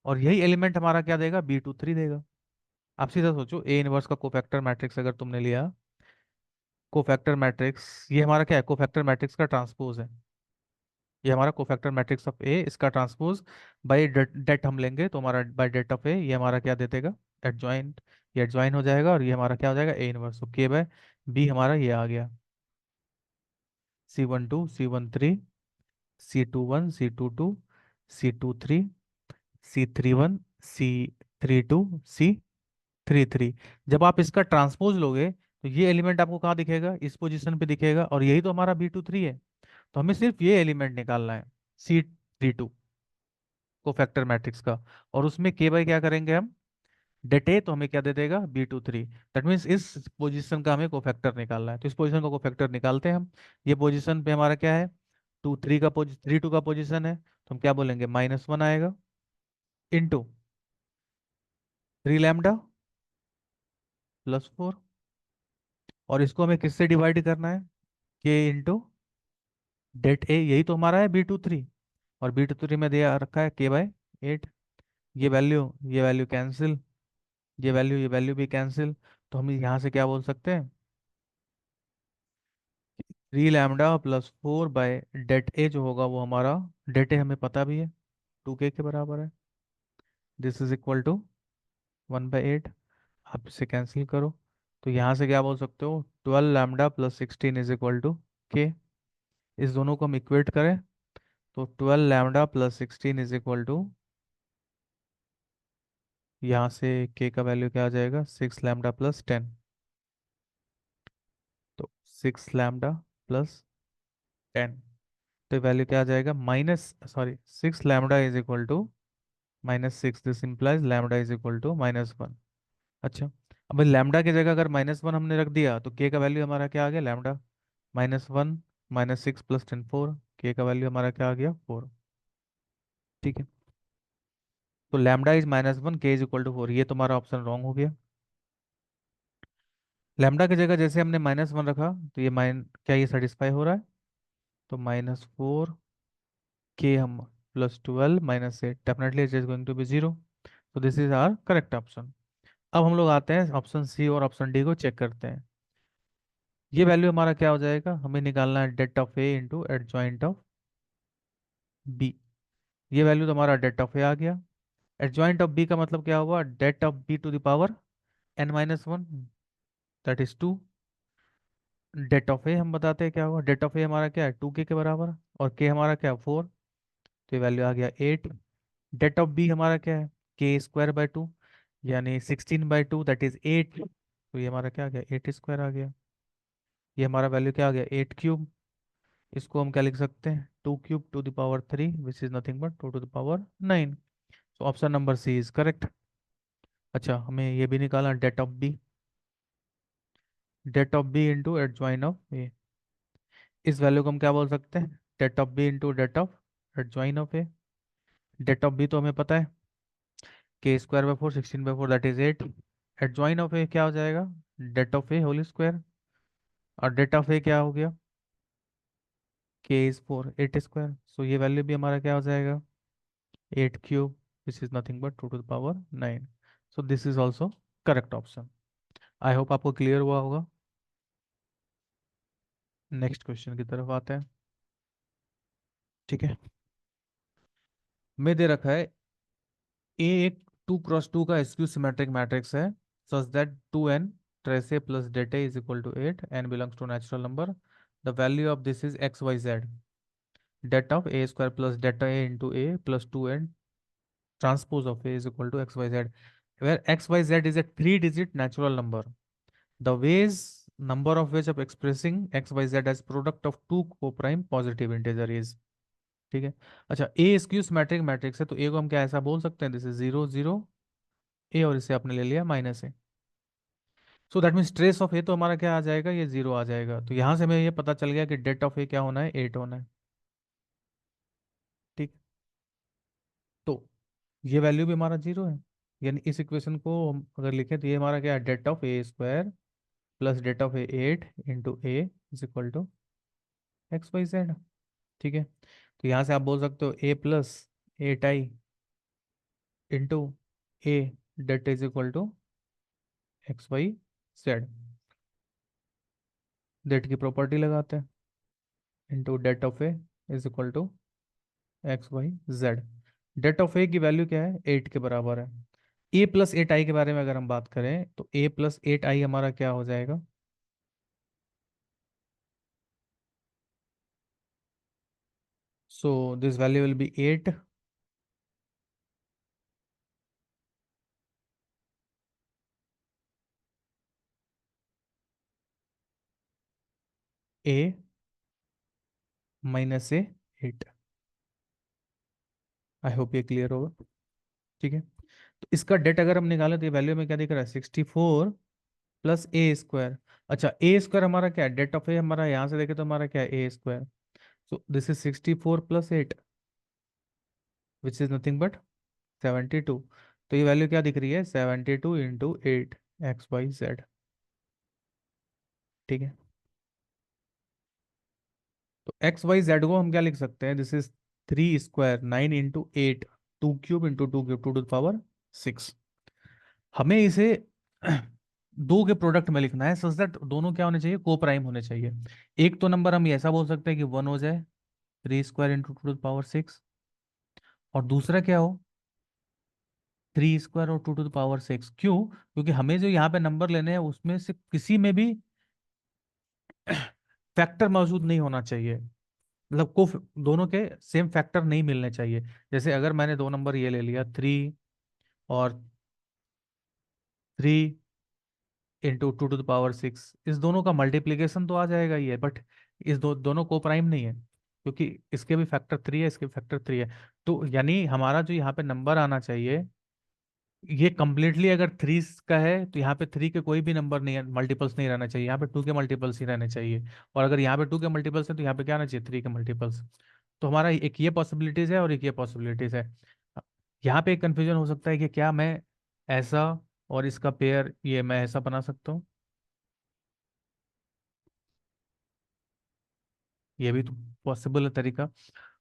और यही एलिमेंट हमारा क्या देगा, B23 देगा। आप सीधा सोचो, ए इनवर्स का कोफैक्टर मैट्रिक्स अगर तुमने लिया, कोफैक्टर मैट्रिक्स, ये हमारा क्या है, कोफैक्टर मैट्रिक्स का ट्रांसपोज है। ये हमारा कोफैक्टर मैट्रिक्स ऑफ ए, इसका ट्रांसपोज बाय डेट हम लेंगे, तो हमारा बाय डेट ऑफ ए ये हमारा क्या दे देगा, एडजॉइंट। ये एडजॉइन हो जाएगा और ये हमारा क्या हो जाएगा, ए इनवर्स। तो के बाय बी हमारा ये आ गया, C12 C13 C21 C22 C23 C31 C32 C33। जब आप इसका ट्रांसपोज लोगे तो ये एलिमेंट आपको कहाँ दिखेगा, इस पोजीशन पे दिखेगा, और यही तो हमारा B23 है। तो हमें सिर्फ ये एलिमेंट निकालना है, C32 को फैक्टर मैट्रिक्स का, और उसमें के बाई क्या करेंगे हम, डेट ए, तो हमें क्या दे देगा, B23। दैट मीन्स इस पोजीशन का हमें कोफैक्टर निकालना है, तो इस पोजीशन का कोफैक्टर निकालते हैं हम। ये पोजीशन पे हमारा क्या है, 2 3 का 3 2 का पोजीशन है, तो हम क्या बोलेंगे, -1 आएगा इंटू 3 लैम्डा प्लस 4, और इसको हमें किससे डिवाइड करना है, के इंटू डेट ए, यही तो हमारा है B23, और B23 में दिया रखा है के बाय 8। ये वैल्यू कैंसिल, ये वैल्यू भी कैंसिल। तो हम यहाँ से क्या बोल सकते हैं, 3 लैम्डा + 4 बाय डेट ए जो होगा वो हमारा, डेट ए हमें पता भी है 2k के बराबर है। This is equal to 1/8। आप इसे कैंसिल करो। तो यहाँ से क्या बोल सकते हो, 12 लैम्डा + 16 इज इक्वल टू के। इस दोनों को हम इक्वेट करें तो 12 लैम्डा + 16 इज इक्वल टू, यहाँ से के का वैल्यू क्या आ जाएगा, 6 लैम्डा + 10। तो 6 लैम्डा + 10, तो वैल्यू क्या आ जाएगा, minus sorry 6 lambda is equal to -6। This implies lambda is equal to -1। अच्छा, अब लैम्डा की जगह अगर -1 हमने रख दिया तो के का वैल्यू हमारा क्या आ गया, लैम्डा -1 -6 + 10 4। के का वैल्यू हमारा क्या आ गया, 4। ठीक है, तो लैम्डा इज -1, के इज इक्वल टू 4, ये तुम्हारा ऑप्शन रॉन्ग हो गया। लैम्डा की जगह जैसे हमने -1 रखा तो ये क्या ये सेटिस्फाई हो रहा है, तो -4 के हम +12 - 8, definitely it is going to be 0। तो this is our correct option. अब हम लोग आते हैं ऑप्शन सी और ऑप्शन डी को चेक करते हैं। ये वैल्यू हमारा क्या हो जाएगा, हमें निकालना है det of A into adjoint of B. ये वैल्यू तो हमारा डेट ऑफ ए आ गया। एडजॉइंट ऑफ बी का मतलब क्या हुआ, det of B to the power n-1, that is 2। Det of A हम बताते हैं क्या हुआ, डेट ऑफ ए हमारा क्या है 2k के बराबर, और के हमारा क्या है 4। तो ये वैल्यू आ गया 8। डेट ऑफ बी हमारा क्या है, k² / 2, यानी 16/2 दैट इज 8। तो ये हमारा क्या आ गया, 8² आ गया। ये हमारा वैल्यू क्या आ गया, 8 क्यूब। इसको हम क्या लिख सकते हैं, 2 cube to the power 3 which is nothing but 2 to the power 9। तो option number C is correct. अच्छा, हमें ये भी निकालना det of B, det of B into adjoint of A. इस वैल्यू को हम क्या बोल सकते हैं, det of B into det of adjoint of A. Det of B तो हमें पता है k² / 4, 16/4 that is 8। Adjoin of A क्या हो जाएगा, det of A whole square, और डेट ऑफ ए क्या हो गया, k इज 4, 8²। सो ये वैल्यू भी हमारा क्या हो जाएगा, 8 cube, which is nothing but 2 to the power 9। So this is also correct option. I hope आपको क्लियर हुआ होगा। नेक्स्ट क्वेश्चन की तरफ आते हैं। ठीक है, मैं दे रखा है ए एक 2 × 2 का स्क्यू सिमेट्रिक मैट्रिक्स है, such that 2n trace A plus det A is equal to 8, n belongs to natural number. The value of this is XYZ। Det A of a² plus det A a into a plus 2n transpose of a is equal to XYZ, where XYZ is a 3-digit natural number. The ways number of ways of expressing XYZ as product of two co-prime positive integer is। ठीक है, अच्छा ए स्क्यू सिमेट्रिक मैट्रिक्स है तो ए को हम क्या ऐसा बोल सकते हैं, दिस इज 0 0 ए, और इसे आपने ले लिया -A. So that means trace of A तो हमारा क्या आ जाएगा, ये 0 आ जाएगा। तो यहाँ से हमें ये पता चल गया कि डेट ऑफ ए क्या होना है, 8 होना है। ठीक, तो ये वैल्यू भी हमारा 0 है, यानी इस इक्वेशन को हम अगर लिखें तो ये हमारा क्या है, det of a² plus det of A 8 into A is equal to XYZ। ठीक है, तो यहाँ से आप बोल सकते हो a + 8i into A det is equal to XYZ। Det की प्रॉपर्टी लगाते हैं, into det of A is equal to XYZ। Det of A की वैल्यू क्या है, 8 के बराबर है। a + 8i के बारे में अगर हम बात करें तो a + 8i हमारा क्या हो जाएगा, सो this value will B 8। a - a 8। I hope ये क्लियर होगा। ठीक है, तो इसका डेट अगर हम निकालें तो ये वैल्यू में क्या दिख रहा है, 64 प्लस a²। अच्छा a² हमारा क्या है, डेट ऑफ ए हमारा यहाँ से देखे तो हमारा क्या है, a²। So this is 64 + 8 which is nothing but 72। तो ये वैल्यू क्या दिख रही है, 72 इंटू 8 XYZ। ठीक है, तो XYZ को हम क्या लिख सकते हैं, this is 3² 9 into 8, 2 cube into 2 cube 2 to the power 6। हमें इसे दो के प्रोडक्ट में लिखना है, सच दैट दोनों क्या होने चाहिए, को प्राइम होने चाहिए। एक तो नंबर हम ऐसा बोल सकते हैं कि 1 हो जाए 3 square into 2 to the power 6, और दूसरा क्या हो 3 स्क्वायर और 2 टू द पावर 6। क्यों? क्योंकि हमें जो यहाँ पे नंबर लेने हैं उसमें से किसी में भी फैक्टर मौजूद नहीं होना चाहिए, मतलब को दोनों के सेम फैक्टर नहीं मिलने चाहिए। जैसे अगर मैंने दो नंबर ये ले लिया 3 और 3 इंटू 2 टू द पावर 6, इस दोनों का मल्टीप्लीकेशन तो आ जाएगा ही है, बट इस दोनों को प्राइम नहीं है, क्योंकि इसके भी फैक्टर 3 है, इसके फैक्टर 3 है। तो यानी हमारा जो यहाँ पे नंबर आना चाहिए, ये कंप्लीटली अगर 3 का है तो यहाँ पे 3 के कोई भी नंबर नहीं है, मल्टीपल्स नहीं रहना चाहिए, यहाँ पे 2 के मल्टीपल्स ही रहने चाहिए। और अगर यहाँ पे 2 के मल्टीपल्स है तो यहाँ पे क्या आना चाहिए, 3 के मल्टीपल्स। तो हमारा एक ये पॉसिबिलिटीज है और एक ये पॉसिबिलिटीज है। यहाँ पे एक कंफ्यूजन हो सकता है कि क्या मैं ऐसा और इसका पेयर ये मैं ऐसा बना सकता हूँ, ये भी तो पॉसिबल है तरीका।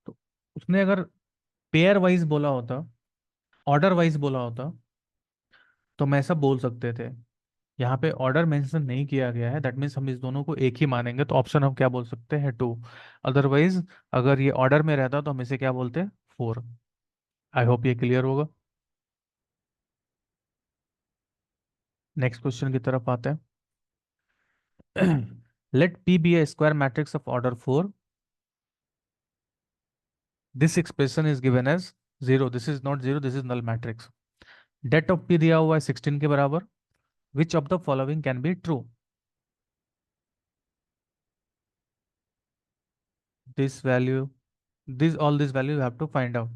तो उसने अगर पेयर वाइज बोला होता, ऑर्डर वाइज बोला होता, तो मैं ऐसा बोल सकते थे। यहाँ पे ऑर्डर मेंशन नहीं किया गया है, दैट मीन्स हम इस दोनों को एक ही मानेंगे, तो ऑप्शन हम क्या बोल सकते हैं, 2। अदरवाइज अगर ये ऑर्डर में रहता तो हम इसे क्या बोलते, 4। आई होप ये क्लियर होगा। नेक्स्ट क्वेश्चन की तरफ आते हैं। Let P be a square matrix of order 4. This expression is given as 0, this is not 0, this is null matrix. Det of P दिया हुआ है 16 के बराबर, which of the following can be true? This value, this all this value you have to find out.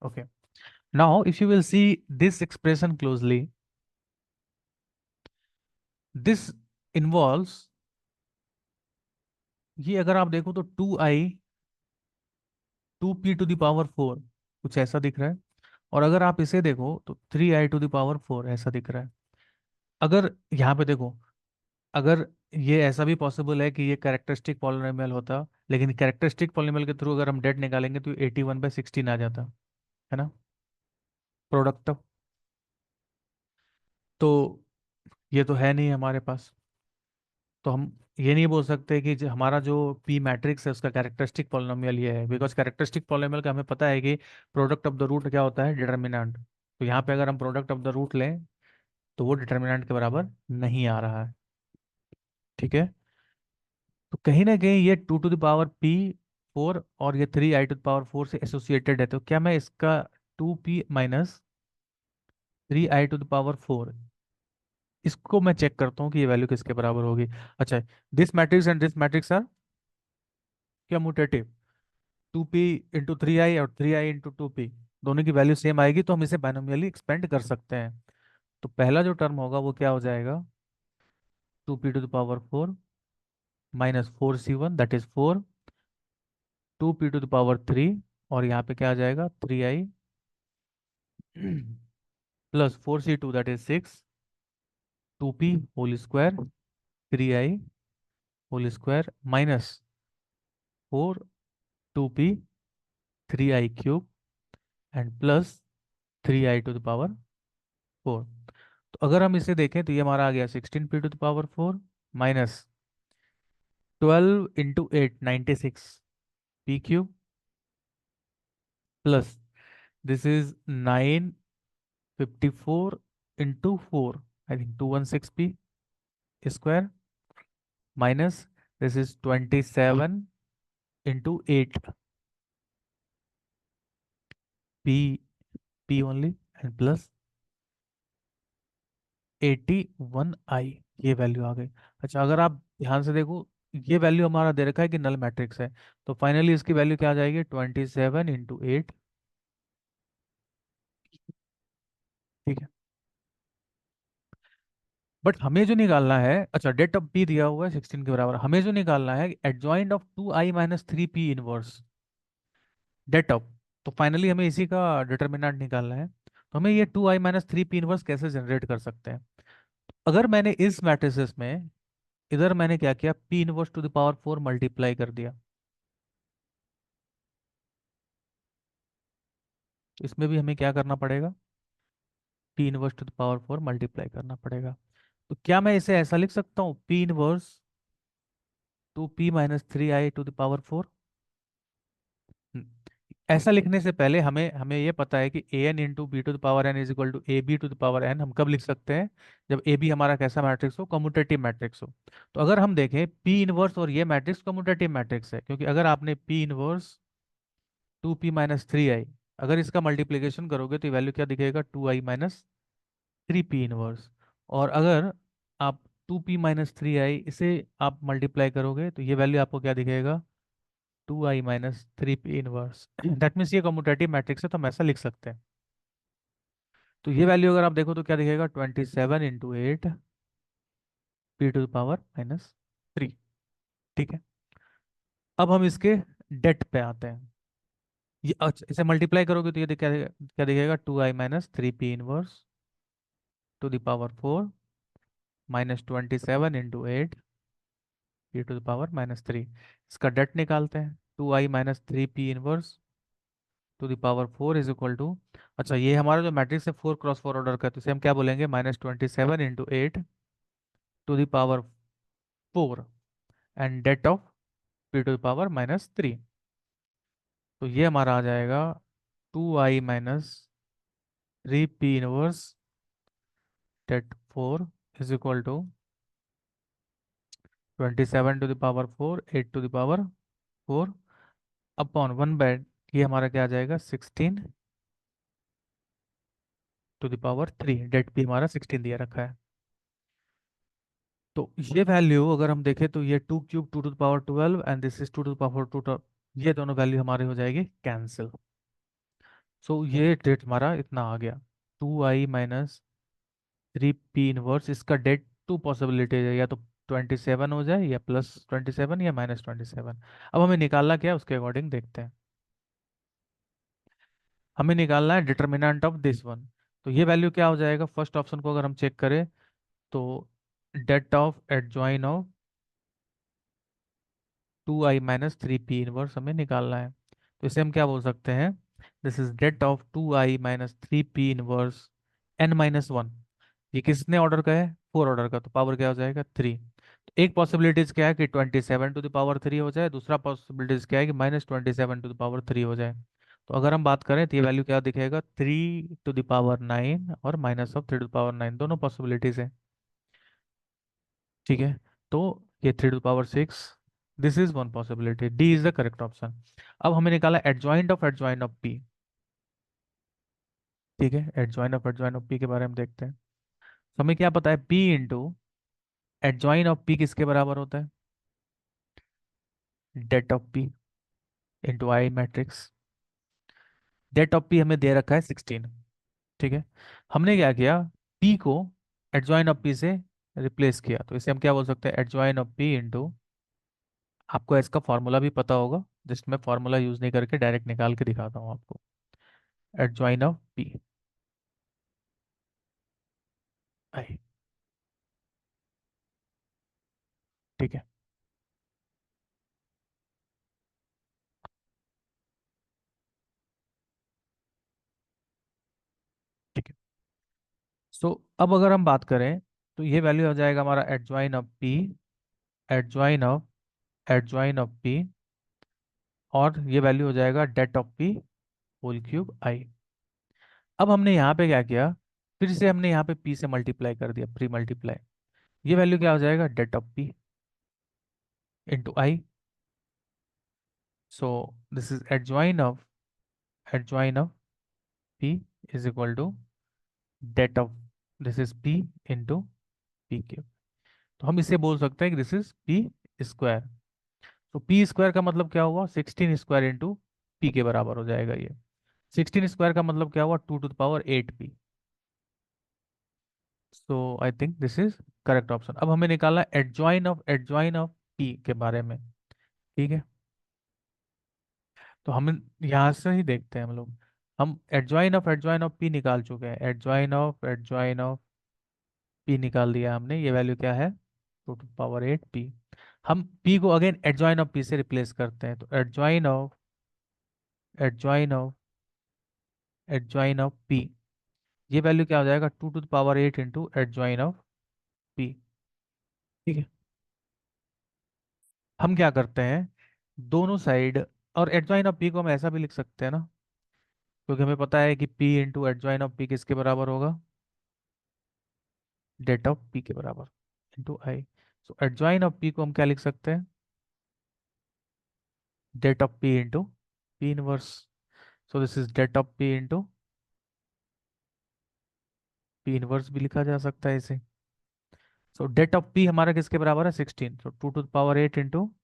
Okay, now if you will see this expression closely, this involves, ये अगर आप देखो तो 2p टू द पावर 4 कुछ ऐसा दिख रहा है, और अगर आप इसे देखो तो 3i टू द पावर 4 ऐसा दिख रहा है। अगर यहाँ पे देखो, अगर ये ऐसा भी पॉसिबल है कि ये कैरेक्टरिस्टिक पॉलिनोमियल होता, लेकिन कैरेक्टरिस्टिक पॉलिनोमियल के थ्रू अगर हम डेट निकालेंगे तो 81/16 आ जाता है ना, प्रोडक्ट। तो ये तो है नहीं हमारे पास, तो हम ये नहीं बोल सकते कि हमारा जो पी मैट्रिक्स है उसका कैरेक्टरिस्टिक पॉलिनोमियल ये है, बिकॉज कैरेक्टरिस्टिक पॉलिनोमियल का हमें पता है कि प्रोडक्ट ऑफ द रूट क्या होता है, डिटर्मिनेंट। तो यहाँ पे अगर हम प्रोडक्ट ऑफ द रूट लें तो वो डिटर्मिनेंट के बराबर नहीं आ रहा है। ठीक है, तो कहीं ना कहीं ये 2 टू द पावर P 4 और ये 3i टू द पावर 4 से एसोसिएटेड है, तो क्या मैं इसका 2p - 3i to the power 4, इसको मैं चेक करता हूँ कि ये वैल्यू किसके बराबर होगी। अच्छा, this matrix and this matrix are क्या म्यूटेटिव, 2p × 3i और 3i × 2p, दोनों की वैल्यू सेम आएगी, तो हम इसे बाइनोमियली एक्सपेंड कर सकते हैं। तो पहला जो टर्म होगा वो क्या हो जाएगा, 2p to the power 4 -4c1 that is 4, 2p to the power 3, और यहाँ पे क्या आ जाएगा 3i plus 4c2 that is 6, 2p whole square 3i whole square minus 4 2p 3i cube and plus 3i to the power 4। तो अगर हम इसे देखें तो ये हमारा आ गया 16p to the power 4 minus 12 × 8 96 p cube plus this is 954 × 4 I think 216p square minus this is 27 × 8 p only and plus 81i, ये वैल्यू आ गई। अच्छा, अगर आप ध्यान से देखो, ये वैल्यू हमारा दे रखा है कि नल मैट्रिक्स है, तो फाइनली इसकी वैल्यू क्या आ जाएगी, 27 × 8। ठीक है, बट हमें जो निकालना है, अच्छा डेट ऑफ पी दिया हुआ है 16 के बराबर, हमें जो निकालना है adjoint of 2i - 3p inverse det of. तो फाइनली हमें इसी का डिटर्मिनेंट निकालना है, तो हमें ये 2i - 3p इनवर्स कैसे जनरेट कर सकते हैं। अगर मैंने इस मैट्रिसेस में इधर मैंने क्या किया, p 1 to the power 4 multiply कर दिया, इसमें भी हमें क्या करना पड़ेगा, P inverse to the power 4 multiply करना पड़ेगा। तो क्या मैं इसे ऐसा लिख सकता हूँ, P inverse 2p - 3i to the power 4? ऐसा लिखने से पहले हमें हमें ये पता है कि A N into B to the power N is equal to A B to the power N. हम कब लिख सकते हैं, जब ए बी हमारा कैसा मैट्रिक्स हो, कम्यूटेटिव मैट्रिक्स हो। तो अगर हम देखें पी इनवर्स और ये मैट्रिक्स कम्यूटेटिव मैट्रिक्स है, क्योंकि अगर आपने पी इनवर्स 2p - 3i, अगर इसका मल्टीप्लीकेशन करोगे तो वैल्यू क्या दिखेगा, 2i - 3p इनवर्स। और अगर आप 2p - 3i इसे आप मल्टीप्लाई करोगे तो ये वैल्यू आपको क्या दिखेगा, 2i - 3p inverse. That means ये कम्यूटेटिव मैट्रिक्स है, तो हम ऐसा लिख सकते हैं। तो ये वैल्यू अगर आप देखो तो क्या दिखेगा, 27 × 8 p⁻³ ठीक है। अब हम इसके डेट पे आते हैं। ये अच्छा, इसे मल्टीप्लाई करोगे तो ये क्या दिखेगा, 2i - 3p inverse to the power 4 -27 × 8 p⁻³ इसका डेट निकालते हैं। 2i - 3p inverse to the power 4 is equal to, अच्छा ये हमारा जो मैट्रिक्स है 4 × 4 ऑर्डर का है, तो इसे हम क्या बोलेंगे, -27 × 8 to the power 4 and det of p⁻³ तो ये हमारा आ जाएगा 2i - 3p inverse det 4 is equal to 27 to the power 4 8 to the power 4 upon 1/, ये हमारा क्या आ जाएगा, 16 टू द पावर 3। डेट भी हमारा 16 दिया रखा है। तो ये वैल्यू अगर हम देखें तो ये 2³ 2 to the power 12 and this is 2 to the power 2, ये दोनों वैल्यू हमारे हो जाएगी कैंसिल। सो ये डेट हमारा इतना आ गया, 2i - 3p इनवर्स। इसका डेट टू पॉसिबिलिटीज है, या तो 27 हो जाए, या +27, या -27। अब हमें निकालना क्या है, उसके अकॉर्डिंग देखते हैं। हमें निकालना है डिटर्मिनेंट ऑफ दिस वन। तो ये वैल्यू क्या हो जाएगा, फर्स्ट ऑप्शन को अगर हम चेक करें तो det of adjoint of 2i - 3p inverse हमें निकालना है। तो इसे हम क्या बोल सकते हैं, this is det of 2i - 3p inverse n-1। ये किसने ऑर्डर का है, 4 ऑर्डर का, तो पावर क्या हो जाएगा, 3। तो एक पॉसिबिलिटीज क्या है कि 27 टू द पावर 3 हो जाए, दूसरा पॉसिबिलिटीज क्या है कि -27 टू द पावर 3 हो जाए। तो अगर हम बात करें तो ये वैल्यू क्या दिखेगा, 3 टू द पावर 9 और -3 टू द पावर 9, दोनों पॉसिबिलिटीज है। ठीक है, तो ये 3 to the power 6, this is one possibility, D is the correct option. अब हमें निकाला एडजॉइंट ऑफ पी। ठीक है, एडजॉइंट ऑफ पी के बारे में देखते हैं। तो हमें क्या पता है, P into adjoint of P किसके बराबर होता है, det of P into I matrix. Det of P हमें दे रखा है 16। ठीक है, हमने क्या किया, पी को एडजॉइन ऑफ पी से रिप्लेस किया, तो इसे हम क्या बोल सकते हैं, एडजॉइन ऑफ पी इंटू, आपको इसका फॉर्मूला भी पता होगा, जिसमें फॉर्मूला यूज नहीं करके डायरेक्ट निकाल के दिखाता हूँ आपको, एडजॉइन ऑफ पी आई। ठीक है, ठीक है। सो अब अगर हम बात करें तो ये वैल्यू हो जाएगा हमारा adjoin of adjoint of P, और ये वैल्यू हो जाएगा डेट ऑफ पी होल³ आई। अब हमने यहाँ पे क्या किया, फिर से हमने यहाँ पे पी से मल्टीप्लाई कर दिया, प्री मल्टीप्लाई। ये वैल्यू क्या हो जाएगा, det of P into I. So this is adjoint of P is equal to det of, this is P into p³। तो हम इसे बोल सकते हैं कि दिस इज पी स्क्वायर। तो पी स्क्वायर का मतलब क्या हुआ, 16 स्क्वायर इंटू पी के बराबर हो जाएगा ये। 16 स्क्वायर का मतलब क्या हुआ, 2 to the power 8p। So I think this is correct option. अब हमें निकालना एडजॉइन ऑफ पी के बारे में। ठीक है, तो हम यहाँ से ही देखते हैं हम लोग। हम एडजॉइन ऑफ पी निकाल चुके हैं, एडजॉइन ऑफ पी निकाल दिया हमने, ये वैल्यू क्या है, 2 टू द पावर 8p। हम p को अगेन एडजॉइन ऑफ पी से रिप्लेस करते हैं, तो एडजॉइन ऑफ पी, ये वैल्यू क्या हो जाएगा, 2 to the power 8 into adjoint of P. ठीक है, हम क्या करते हैं, दोनों साइड, और एडजॉइन ऑफ पी को हम ऐसा भी लिख सकते हैं ना, क्योंकि हमें पता है कि P into adjoint of P किसके बराबर होगा, डेट ऑफ पी के बराबर, into I. So adjoint of P को हम क्या लिख सकते हैं, det of P into P inverse. So this is det of P into P inverse भी लिखा जा सकता है इसे। सो डेट ऑफ पी हमारा किसके बराबर है, 16। सो 2 to the power 8 into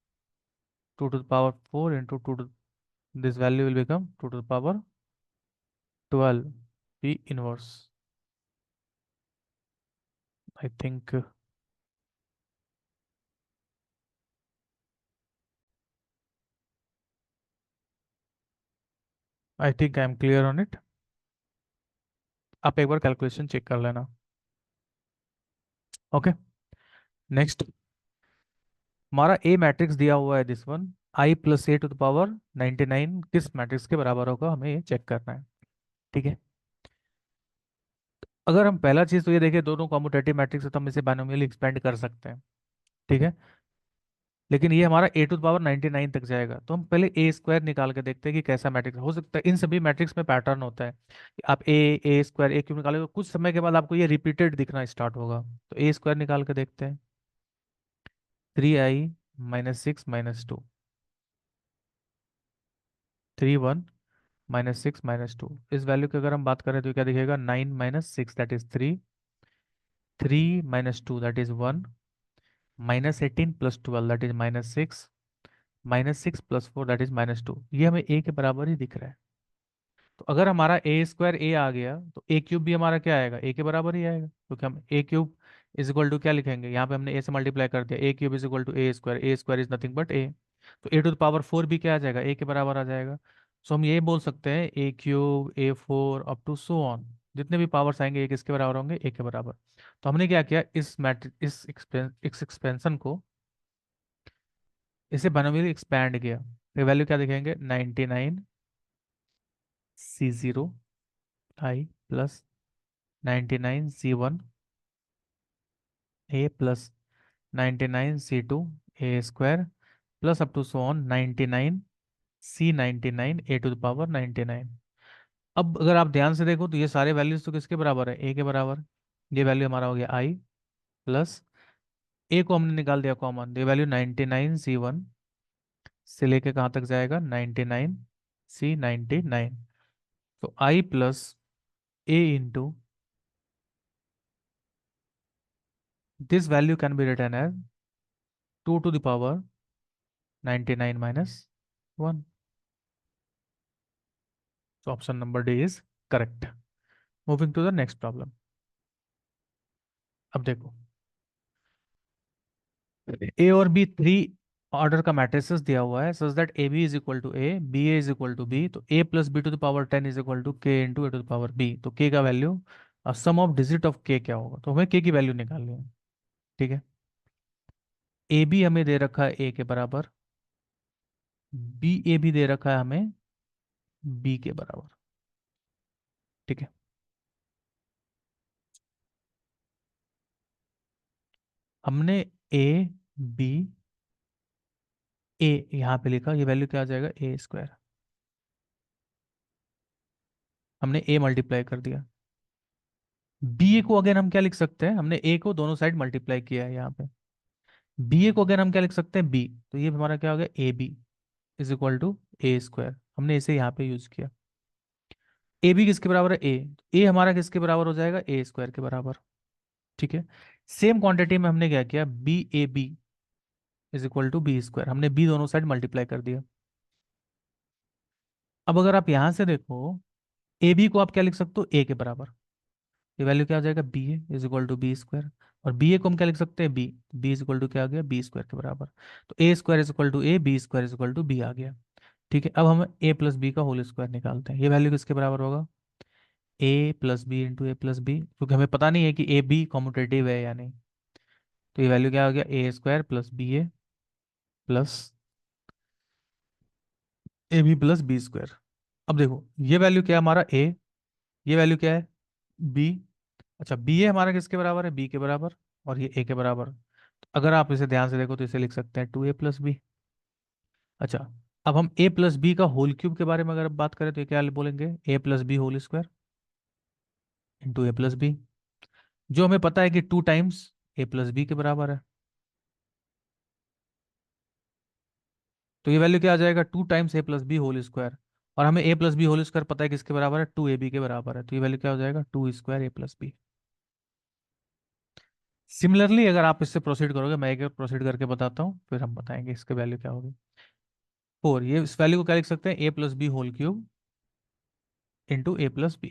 2 to the power 4 into this value will become 2 to the power 12 P inverse. I think, I am clear on it. आप एक बार कैलकुलेशन चेक कर लेना। ओके, नेक्स्ट, हमारा ए मैट्रिक्स दिया हुआ है, दिस वन, i + a⁴ किस मैट्रिक्स के बराबर होगा, हमें ये चेक करना है। ठीक है, अगर हम पहला चीज तो ये देखें, दोनों कॉम्यूटेटिव मैट्रिक्स है तो हम इसे बाइनोमियली एक्सपेंड कर सकते हैं। ठीक है, लेकिन ये हमारा a⁴ तक जाएगा, तो हम पहले a² निकाल के देखते हैं कि कैसा मैट्रिक्स हो सकता है। इन सभी मैट्रिक्स में पैटर्न होता है कि आप a² a³ निकाले तो कुछ समय के बाद आपको ये रिपीटेड दिखना स्टार्ट होगा। तो a² निकाल के देखते हैं, 3i - 6 - 2, 3 1 - 6 - 2, इस वैल्यू की अगर हम बात करें तो क्या दिखेगा, 9 - 6 that is 3, 3 - 2 that is 1, -18 + 12 that is -6, -6 + 4 that is -2, ये हमें ए के बराबर ही दिख रहा है। तो अगर हमारा a² a आ गया तो a³ भी हमारा क्या आएगा, a के बराबर ही आएगा, क्योंकि हम a³ इज इक्वल टू क्या लिखेंगे, यहाँ पे हमने a से मल्टीप्लाई कर दिया, a³ is equal to a² is nothing but a। तो a⁴ भी क्या आ जाएगा, a के बराबर आ जाएगा। सो हम ये बोल सकते हैं a³ a4 up to so on, जितने भी पावर्स आएंगे ये किसके बराबर होंगे, a के बराबर। तो हमने क्या किया, इस मैट्रिक इस एक्सपेंशन को, इसे बाइनोमियली एक्सपैंड किया, तो वैल्यू क्या दिखेंगे, 99c0i plus 99c1a plus 99c2 a² plus up to so on 99c99 a⁴ 99। अब अगर आप ध्यान से देखो तो ये सारे वैल्यूज तो किसके बराबर है, ए के बराबर। ये वैल्यू हमारा हो गया आई प्लस, ए को हमने निकाल दिया कॉमन, ये वैल्यू 99c1 से लेके कहाँ तक जाएगा, 99c99। तो I plus A into this value can be written as 2 to the power 99 - 1। So option number D is correct. Moving to the next problem. अब देखो, ए और बी थ्री ऑर्डर का मैट्रिसेस दिया हुआ है, such that A B is equal to A, B A is equal to B, तो A plus b⁴ 10 is equal to K into a⁴b। तो के का value, sum of digit of K क्या होगा, तो हमें के की वैल्यू निकालनी है। ठीक है, ए बी हमें दे रखा है ए के बराबर, बी ए भी दे रखा है हमें बी के बराबर। ठीक है, हमने ए बी ए यहाँ पे लिखा, ये वैल्यू क्या आ जाएगा, a², हमने ए मल्टीप्लाई कर दिया। बी ए को अगेन हम क्या लिख सकते हैं, हमने ए को दोनों साइड मल्टीप्लाई किया है यहाँ पे, बी ए को अगेन हम क्या लिख सकते हैं, बी, तो ये हमारा क्या हो गया, A B is equal to a², हमने इसे यहाँ पे यूज किया। ए बी किसके बराबर है, ए हमारा किसके बराबर हो जाएगा, a² के बराबर। ठीक है, सेम क्वांटिटी में हमने क्या किया, B A B is equal to b², हमने बी दोनों साइड मल्टीप्लाई कर दिया। अब अगर आप यहां से देखो, ए बी को आप क्या लिख सकते हो, ए के बराबर, ये वैल्यू क्या आ जाएगा, B A is equal to b², और बी ए को हम क्या लिख सकते हैं, बी इज इक्वल टू क्या आ गया, b² के बराबर। तो a² is equal to A, b² is equal to B आ गया। ठीक है, अब हम a प्लस बी का होल स्क्वायर निकालते हैं, ये वैल्यू किसके बराबर होगा, a plus B into A plus B, क्योंकि हमें पता नहीं है कि ए बी कॉम्यूटेटिव है या नहीं। तो ये वैल्यू क्या हो गया, a² plus B A plus A B plus b²। अब देखो, ये वैल्यू क्या है हमारा a, ये वैल्यू क्या है बी। अच्छा, बी ए हमारा किसके बराबर है, बी के बराबर, और ये ए के बराबर। तो अगर आप इसे ध्यान से देखो तो इसे लिख सकते हैं 2a+b। अच्छा, अब हम a प्लस बी का होल क्यूब के बारे में अगर बात करें तो ये क्या बोलेंगे, a+b² इंटू a+b, जो हमें पता है कि 2 टाइम्स a+b के बराबर है। तो ये वैल्यू क्या आ जाएगा, 2 टाइम्स a+b² और हमें a+b² पता है किसके बराबर है, 2ab के बराबर है। तो ये वैल्यू क्या हो जाएगा, 2² a+b। सिमिलरली अगर आप इससे प्रोसीड करोगे, मैं एक प्रोसीड करके बताता हूँ, फिर हम बताएंगे इसके वैल्यू क्या होगी। 4, ये इस वैल्यू को क्या लिख सकते हैं, a+b² इंटू a+b।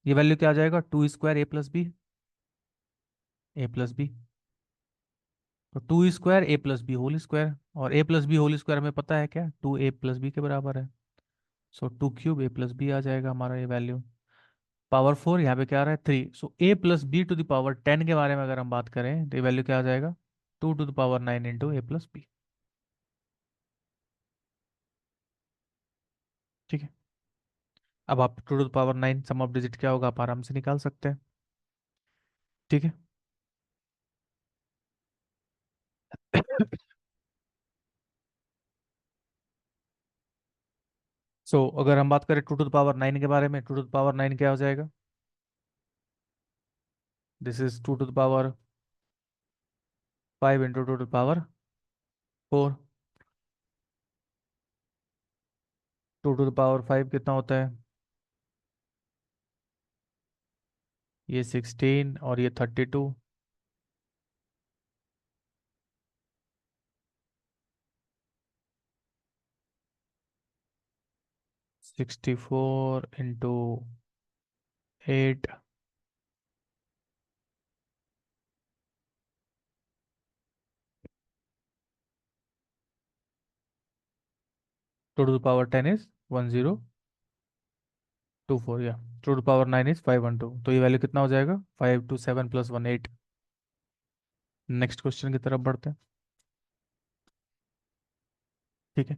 ये वैल्यू क्या आ जाएगा, 2² a+b। तो 2² a+b² और a+b² हमें पता है क्या, 2a+b के बराबर है। सो 2³ a+b आ जाएगा हमारा ये वैल्यू। पावर 4 यहाँ पे क्या आ रहा है, 3। सो a+b⁻10 के बारे में अगर हम बात करें तो ये वैल्यू क्या आ जाएगा, 2⁹ इंटू a+b। ठीक है। अब आप 2⁹ सम ऑफ डिजिट क्या होगा आप आराम से निकाल सकते हैं। ठीक है। अगर हम बात करें 2⁹ के बारे में, 2⁹ क्या हो जाएगा, दिस इज 2⁵ इंटू 2⁵4। 2⁵ कितना होता है, ये 16 और ये 32। 64 इंटू 8। 2⁵10 इज 1024 या 2⁵9 इज 512। तो ये वैल्यू कितना हो जाएगा, 527 + 1 8। नेक्स्ट क्वेश्चन की तरफ बढ़ते हैं। ठीक है।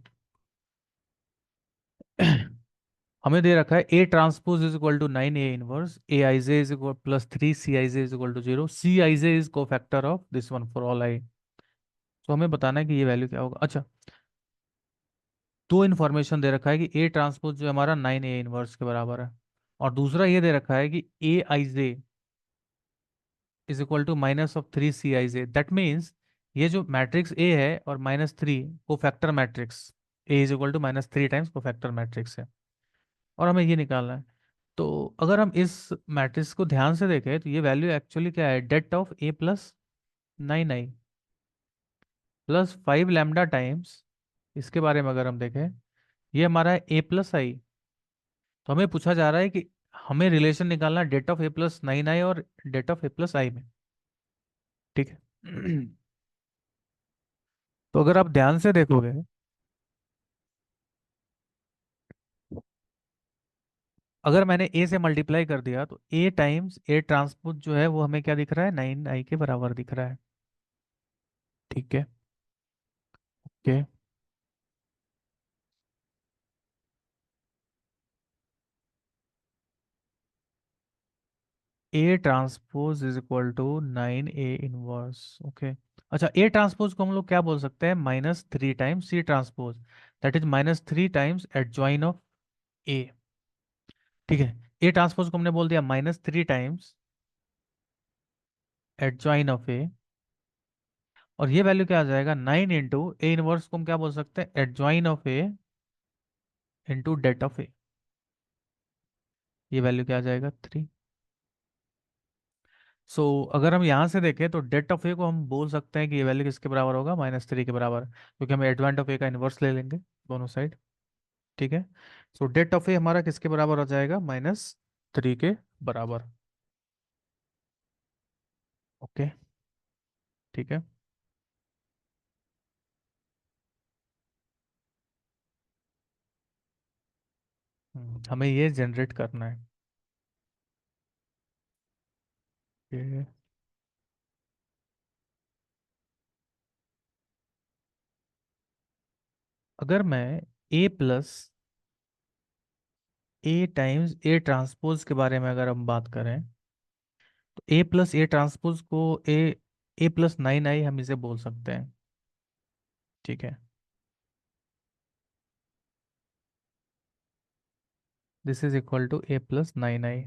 हमें दे रखा है A transpose is equal to 9 A inverse, A i j is equal +3 C i j is equal to 0, C i j is cofactor of this one for all i। तो हमें बताना है कि ये वैल्यू क्या होगा। अच्छा, दो इन्फॉर्मेशन दे रखा है कि A ट्रांसपोज जो हमारा 9 A इनवर्स के बराबर है, और दूसरा ये दे रखा है कि A i j is equal to -3 C i j। That means ये जो मैट्रिक्स A है और -3 cofactor matrix, A is equal to -3 times cofactor matrix है, और हमें ये निकालना है। तो अगर हम इस मैट्रिक्स को ध्यान से देखें तो ये वैल्यू एक्चुअली क्या है, det of A+9i +5 lambda times, इसके बारे में अगर हम देखें, ये हमारा है A+i। तो हमें पूछा जा रहा है कि हमें रिलेशन निकालना डेट ऑफ A+9i और डेट ऑफ A+i में। ठीक है। तो अगर आप ध्यान से देखोगे, अगर मैंने A से मल्टीप्लाई कर दिया तो A टाइम्स A ट्रांसपोज जो है वो हमें क्या दिख रहा है, 9i के बराबर दिख रहा है। ठीक है। Okay. A transpose is equal to 9 A inverse. Okay. अच्छा, A ट्रांसपोज को हम लोग क्या बोल सकते हैं, -3 times C transpose, that is -3 times adjoint of A। ठीक है। A ट्रांसपोज को हमने बोल दिया -3 टाइम्स एडजॉइन ऑफ A, और ये वैल्यू क्या आ जाएगा, 9 इंटू A इनवर्स को हम क्या बोल सकते हैं, adjoint of A into det of A। ये वैल्यू क्या आ जाएगा, 3। अगर हम यहाँ से देखें तो डेट ऑफ ए को हम बोल सकते हैं कि ये वैल्यू किसके बराबर होगा, -3 के बराबर, क्योंकि हम एडवेंट ऑफ ए का इन्वर्स ले लेंगे दोनों साइड। ठीक है। डेट ऑफ ए हमारा किसके बराबर हो जाएगा, -3 के बराबर। ओके। ठीक है। हमें ये जनरेट करना है। ये अगर मैं A+ A times A transpose के बारे में अगर हम बात करें तो ए प्लस ए ट्रांसपोज को ए प्लस 9i हम इसे बोल सकते हैं। ठीक है, this is equal to A plus 9i।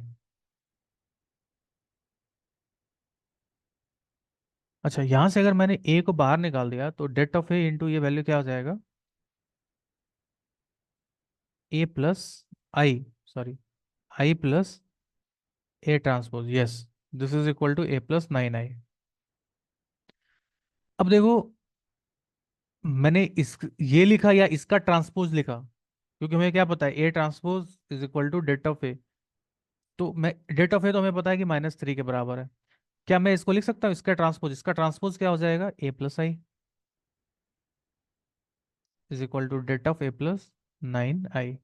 अच्छा, यहां से अगर मैंने ए को बाहर निकाल दिया तो डेट ऑफ ए इंटू ये वैल्यू क्या हो जाएगा? A plus I, sorry, I plus A transpose, yes, this is equal to A plus 9i। अब देखो, मैंने इस ये लिखा या इसका ट्रांसपोज लिखा, क्योंकि हमें क्या पता है A transpose is equal to det of A. तो मैं डेट ऑफ ए तो हमें पता है कि -3 के बराबर है। क्या मैं इसको लिख सकता हूँ इसका ट्रांसपोज क्या हो जाएगा? A plus I is equal to det of A plus 9i।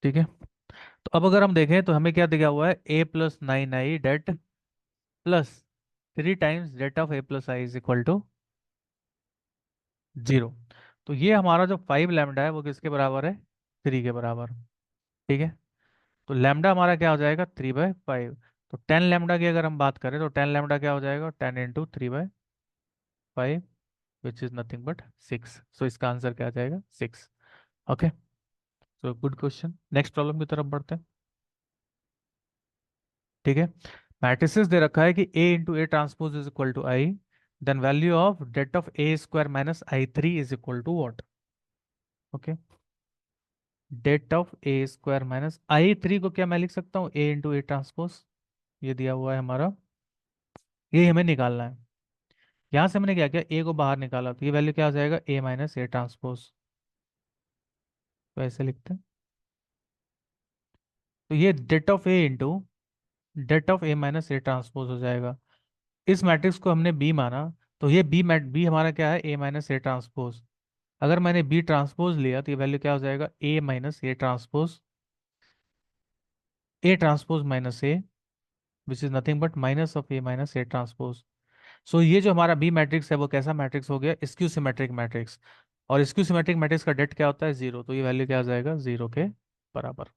ठीक है, तो अब अगर हम देखें तो हमें क्या दिया हुआ है? A plus 9i det plus 3 times det of A plus I is equal to 0। तो ये हमारा जो 5 लैम्डा है वो किसके बराबर है? 3 के बराबर। ठीक है, तो लैम्डा हमारा क्या हो जाएगा? 3/5। तो 10 लैम्डा की अगर हम बात करें तो 10 लैम्डा क्या हो जाएगा? 10 × 3/5, विच इज नथिंग बट 6। सो इसका आंसर क्या आ जाएगा? 6। Okay, so good question. Next problem की तरफ बढ़ते हैं। ठीक है, मैट्रिसेस दे रखा है कि A into A transpose is equal to I, then value of det of A square minus I 3 is equal to what? Okay, det of A square minus I 3 को क्या मैं लिख सकता हूँ? ए इंटू ए ट्रांसपोज, ये दिया हुआ है हमारा, ये हमें निकालना है। यहां से हमने क्या किया? ए को बाहर निकाला तो ये वैल्यू क्या आ जाएगा? A minus A transpose. तो ऐसे लिखते हैं, तो ये det of A into det of A minus A transpose हो जाएगा। इस मैट्रिक्स को हमने बी माना, तो ये बी हमारा क्या है? ए माइनस ए ट्रांसपोज। अगर मैंने बी ट्रांसपोज लिया तो ये वैल्यू क्या हो जाएगा? A minus A transpose, A transpose minus A, which is nothing but minus of A minus A transpose. So ये जो हमारा बी मैट्रिक्स है वो कैसा मैट्रिक्स हो गया? Skew symmetric matrix. और स्क्यू सिमेट्रिक मैट्रिक्स का डेट क्या होता है? 0। तो ये वैल्यू क्या आ जाएगा? 0 के बराबर।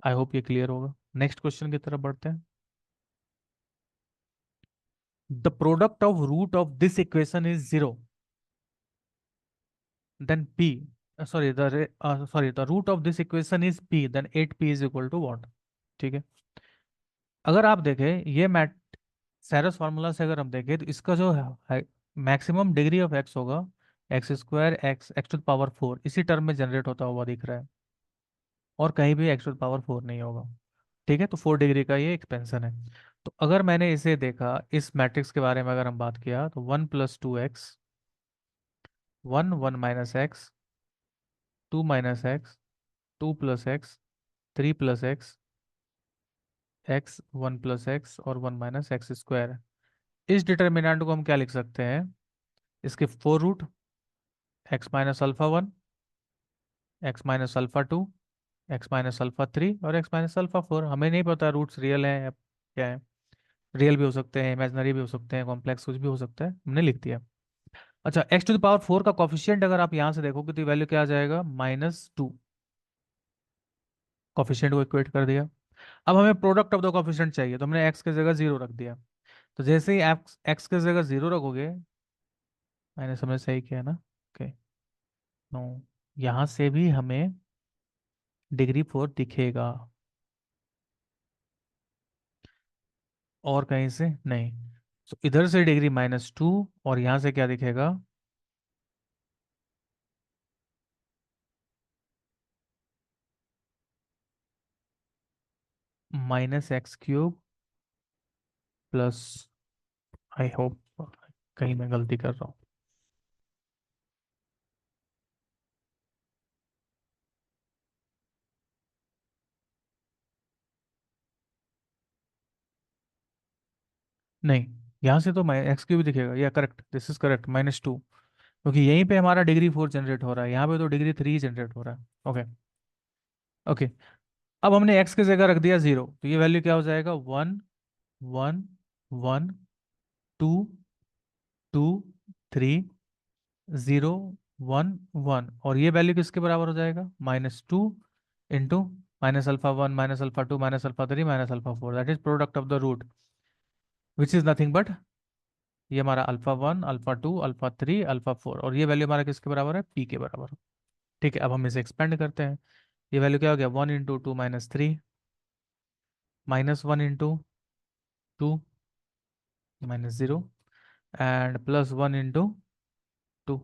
आई होप ये क्लियर होगा। नेक्स्ट क्वेश्चन की तरफ बढ़ते हैं। The product of root of this equation is 0, then p, the root of this equation is p, then 8p is equal to what? ठीक है, अगर आप देखें ये मैट सैरस फार्मूला से अगर हम देखें तो इसका जो मैक्सिमम डिग्री ऑफ एक्स होगा, X square X X to power 4, इसी टर्म में जनरेट होता हुआ दिख रहा है, और कहीं भी एक्स टू पावर 4 नहीं होगा। ठीक है, तो 4 डिग्री का ये एक्सपेंशन है। तो अगर मैंने इसे देखा, इस मैट्रिक्स के बारे में अगर हम बात किया तो 1 + 2x, 1 1 - x, 2 - x, 2 + x, 3 + x, x 1 + x और 1 - x²। इस डिटर्मिनेंट को हम क्या लिख सकते हैं? इसके 4 रूट, x - α1, x - α2, x - α3 और x - α4। हमें नहीं पता रूट्स रियल हैं या क्या है। रियल भी हो सकते हैं, इमेजनरी भी हो सकते हैं, कॉम्प्लेक्स कुछ भी हो सकता है, हमने लिख दिया। अच्छा, x⁴ का कॉफिशिएंट अगर आप यहाँ से देखोगे तो वैल्यू क्या आ जाएगा? -2। कॉफिशिएंट को इक्वेट कर दिया। अब हमें प्रोडक्ट ऑफ द कॉफिशिएंट चाहिए, तो हमने x की जगह 0 रख दिया। तो जैसे ही x की जगह 0 रखोगे, मैंने समझ सही किया ना? ओके, नो, यहाँ से भी हमें डिग्री 4 दिखेगा, और कहीं से नहीं। तो इधर से डिग्री -2, और यहाँ से क्या दिखेगा? -x³ प्लस, आई होप कहीं मैं गलती कर रहा हूँ। नहीं, यहाँ से तो x³ दिखेगा, या करेक्ट, दिस इज करेक्ट, -2, क्योंकि यहीं पे हमारा डिग्री 4 जनरेट हो रहा है, यहाँ पे तो डिग्री 3 जनरेट हो रहा है। ओके, ओके, अब हमने x की जगह रख दिया 0, तो ये वैल्यू क्या हो जाएगा? 1 1 1 2 2 3 0 वन वन, और ये वैल्यू किसके बराबर हो जाएगा, -2 into -α1 -α2 -α3 -α4, that is product of the root, which is nothing but ये हमारा α1 α2 α3 α4, और ये वैल्यू हमारा किसके बराबर है, पी के बराबर। ठीक है, अब हम इसे एक्सपेंड करते हैं। ये वैल्यू क्या हो गया, 1 × 2 -3, -1 × 2 -0, एंड +1 × 2।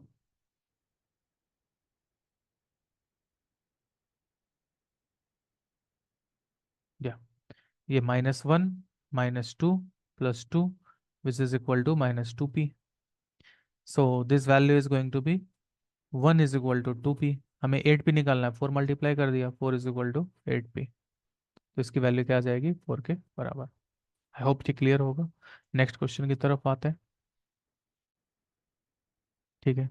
या ये -1 -2 +2 which is equal to -2p। So this value is going to be 1 is equal to 2p। हमें 8p निकालना है, 4 मल्टीप्लाई कर दिया, 4 इज इक्वल टू 8p। तो इसकी वैल्यू क्या आ जाएगी, 4 के बराबर। आई होप ये क्लियर होगा। नेक्स्ट क्वेश्चन की तरफ आते हैं। ठीक है,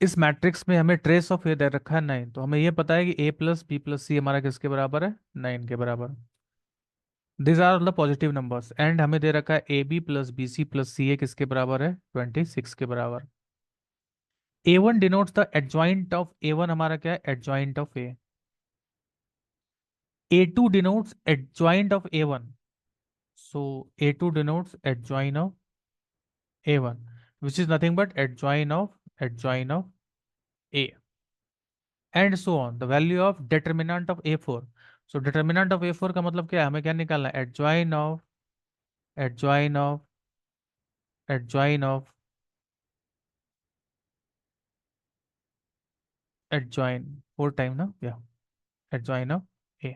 इस मैट्रिक्स में हमें ट्रेस ऑफ ए दे रखा है 9, तो हमें ये पता है कि a+b+c हमारा किसके बराबर है, 9 के बराबर। This are the positive numbers, and हमें दे रखा है ab+bc+ca किसके बराबर है, 26 के बराबर। a1 denotes the adjoint of a1, हमारा क्या है, adjoint of a। a2 denotes adjoint of a1, so a2 denotes adjoint of a1, which is nothing but adjoint of a, and so on the value of determinant of a4। so determinant of a4 का मतलब क्या है, हमें क्या निकालना है, adjoint of adjoint 4 टाइम ना, या adjoint of a।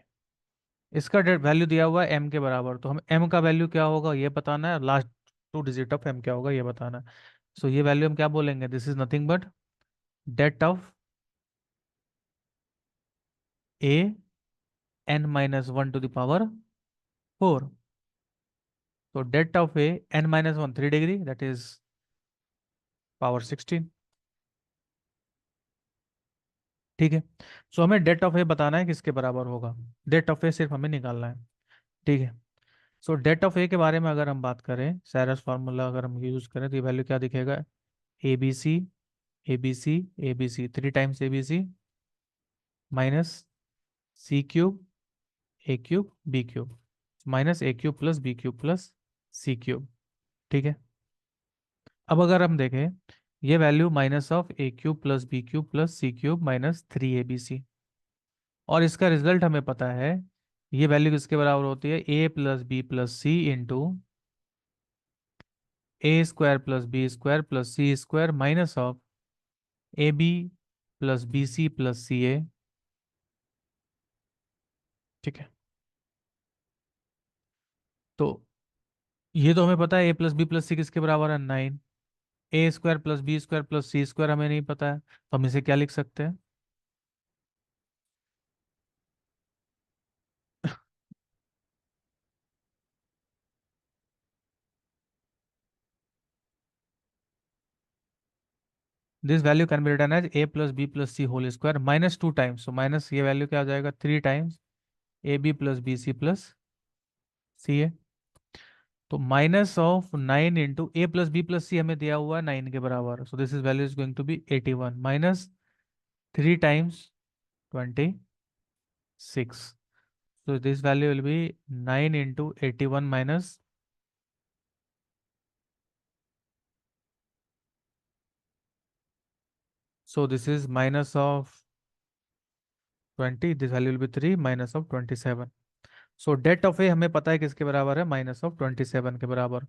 इसका वैल्यू दिया हुआ है m के बराबर, तो हम m का वैल्यू क्या होगा ये बताना है, लास्ट 2 डिजिट ऑफ m क्या होगा ये बताना है। सो ये वैल्यू हम क्या बोलेंगे, this is nothing but det of a n-1 to the power 4। तो det of a n-1 3 degree, that is power 16। ठीक है, सो हमें det ऑफ a बताना है किसके बराबर होगा, det ऑफ a सिर्फ हमें निकालना है। ठीक है, सो det ऑफ a के बारे में अगर हम बात करें, सैरस फार्मूला अगर हम यूज करें तो ये वैल्यू क्या दिखेगा, A B C A B C A B C 3 times A B C minus c³ a³ b³ minus a³ plus b³ plus c³। ठीक है, अब अगर हम देखें ये value -(a³ + b³ + c³ -3abc, और इसका रिजल्ट हमें पता है, ये वैल्यू किसके बराबर होती है, a+b+c into a² + b² + c² minus of ab+bc+ca। ठीक है, तो ये तो हमें पता है a+b+c किसके बराबर है, 9। a² + b² + c² हमें नहीं पता है, तो हम इसे क्या लिख सकते हैं, this value can be written as a+b+c whole square -2 times, so minus ये वैल्यू क्या आ जाएगा, 3 टाइम्स ab+bc+ca। तो -9 इंटू a+b+c हमें दिया हुआ है 9 के बराबर, so this is value is going to be 81 -3 times 26। so this value will be 9 into 81 minus, so this is minus of 20, this value will be 3 minus of 27। So det of A हमें पता है किसके बराबर है, -27 के बराबर।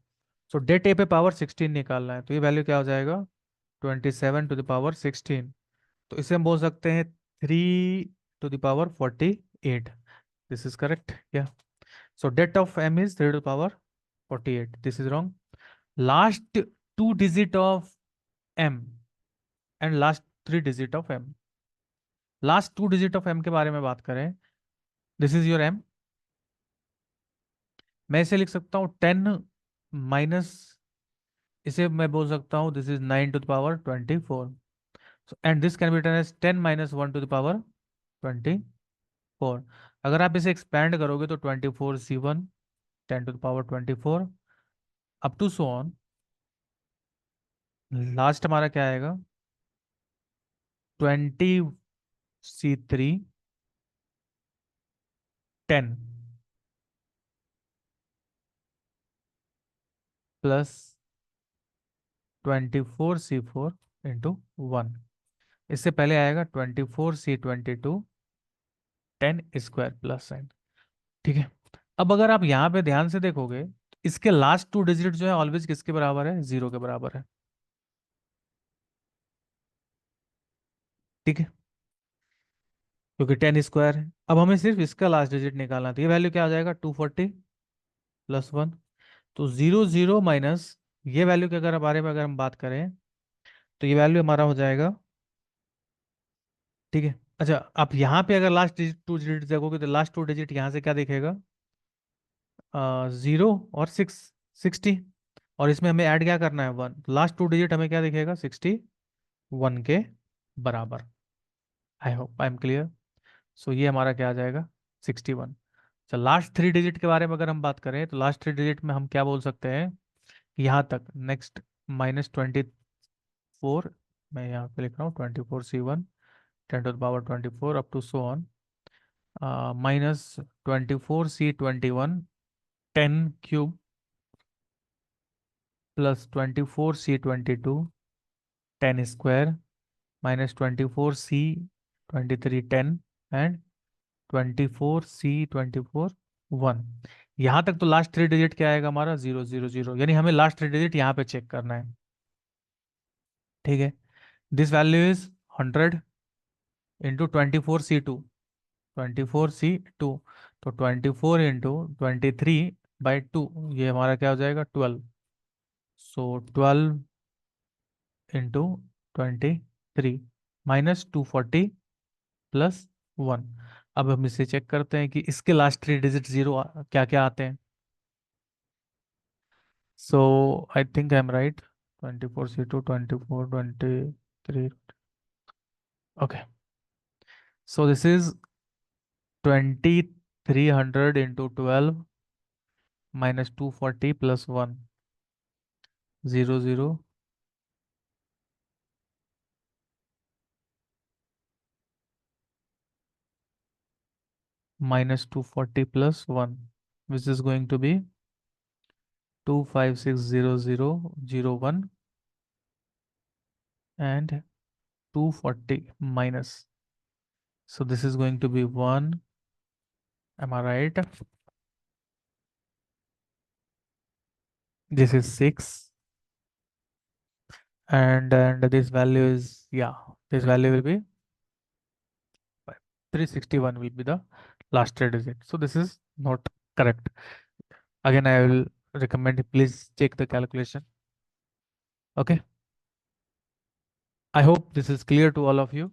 सो डेट ए पे पावर 16 निकालना है, तो ये वैल्यू क्या हो जाएगा, 27 to the power 16। तो इसे हम बोल सकते हैं 3 to the power 48। This is correct क्या, so det of M is 3 to the power 48, this is wrong. Last 2 digit of M and last 3 digit of M, last 2 digit of M के बारे में बात करें, दिस इज योर एम। मैं इसे लिख सकता हूँ 10 इसे मैं बोल सकता हूँ this is 9 to the power 24, and this can be written as 10 - 1 to the power 24। अगर आप इसे एक्सपैंड करोगे तो 24c1 10 to the power 24 up to so on last हमारा क्या आएगा, 20C3 10 प्लस 24C4 × 1। इससे पहले आएगा 24C22 10² प्लस साइन। ठीक है। अब अगर आप यहाँ पे ध्यान से देखोगे तो इसके लास्ट टू डिजिट जो है ऑलवेज किसके बराबर है, 0 के बराबर है। ठीक है, क्योंकि 10² है। अब हमें सिर्फ इसका लास्ट डिजिट निकालना है, तो ये वैल्यू क्या आ जाएगा, 240 + 1। तो 0 0 माइनस ये वैल्यू के अगर बारे में अगर हम बात करें तो ये वैल्यू हमारा हो जाएगा। ठीक है। अच्छा, आप यहाँ पे अगर लास्ट टू डिजिट देखोगे तो लास्ट टू डिजिट यहाँ से क्या दिखेगा, 0 और 60। और इसमें हमें ऐड क्या करना है, 1। लास्ट टू डिजिट हमें क्या दिखेगा, 61 के बराबर। I hope I am clear. So ये हमारा क्या आ जाएगा, 61। चल, लास्ट थ्री डिजिट के बारे में अगर हम बात करें तो लास्ट थ्री डिजिट में हम क्या बोल सकते हैं, यहाँ तक नेक्स्ट -24। मैं यहाँ पे लिख रहा हूँ 24C1 10⁻24 up to so on, -24C21 10³ plus 24C22 10² -24C23 10 and 24C24 1। यहाँ तक तो लास्ट थ्री डिजिट क्या आएगा हमारा, 0 0 0, यानी हमें लास्ट थ्री डिजिट यहाँ पे चेक करना है। ठीक है। This value is 100 × 24C2, 24C2। तो 24 × 23/2, ये हमारा क्या हो जाएगा, 12। सो 12 × 23 -240 + 1। अब हम इसे चेक करते हैं कि इसके लास्ट थ्री डिजिट जीरो क्या क्या आते हैं। So I think I am right, 24C2 24 23। Okay, so this is 2300 × 12 -240 + 1। 0 0 -240 + 1, which is going to be 2560001 and 240 minus. So this is going to be 1. Am I right? This is 6. And this value is, yeah, this value will be 361 will be the last three digit. So this is not correct. Again, I will recommend please check the calculation. Okay. I hope this is clear to all of you.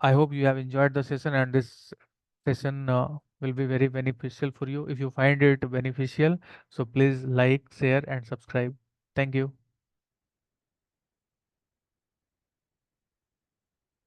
I hope you have enjoyed the session, and this session will be very beneficial for you. If you find it beneficial, so please like, share, and subscribe. Thank you.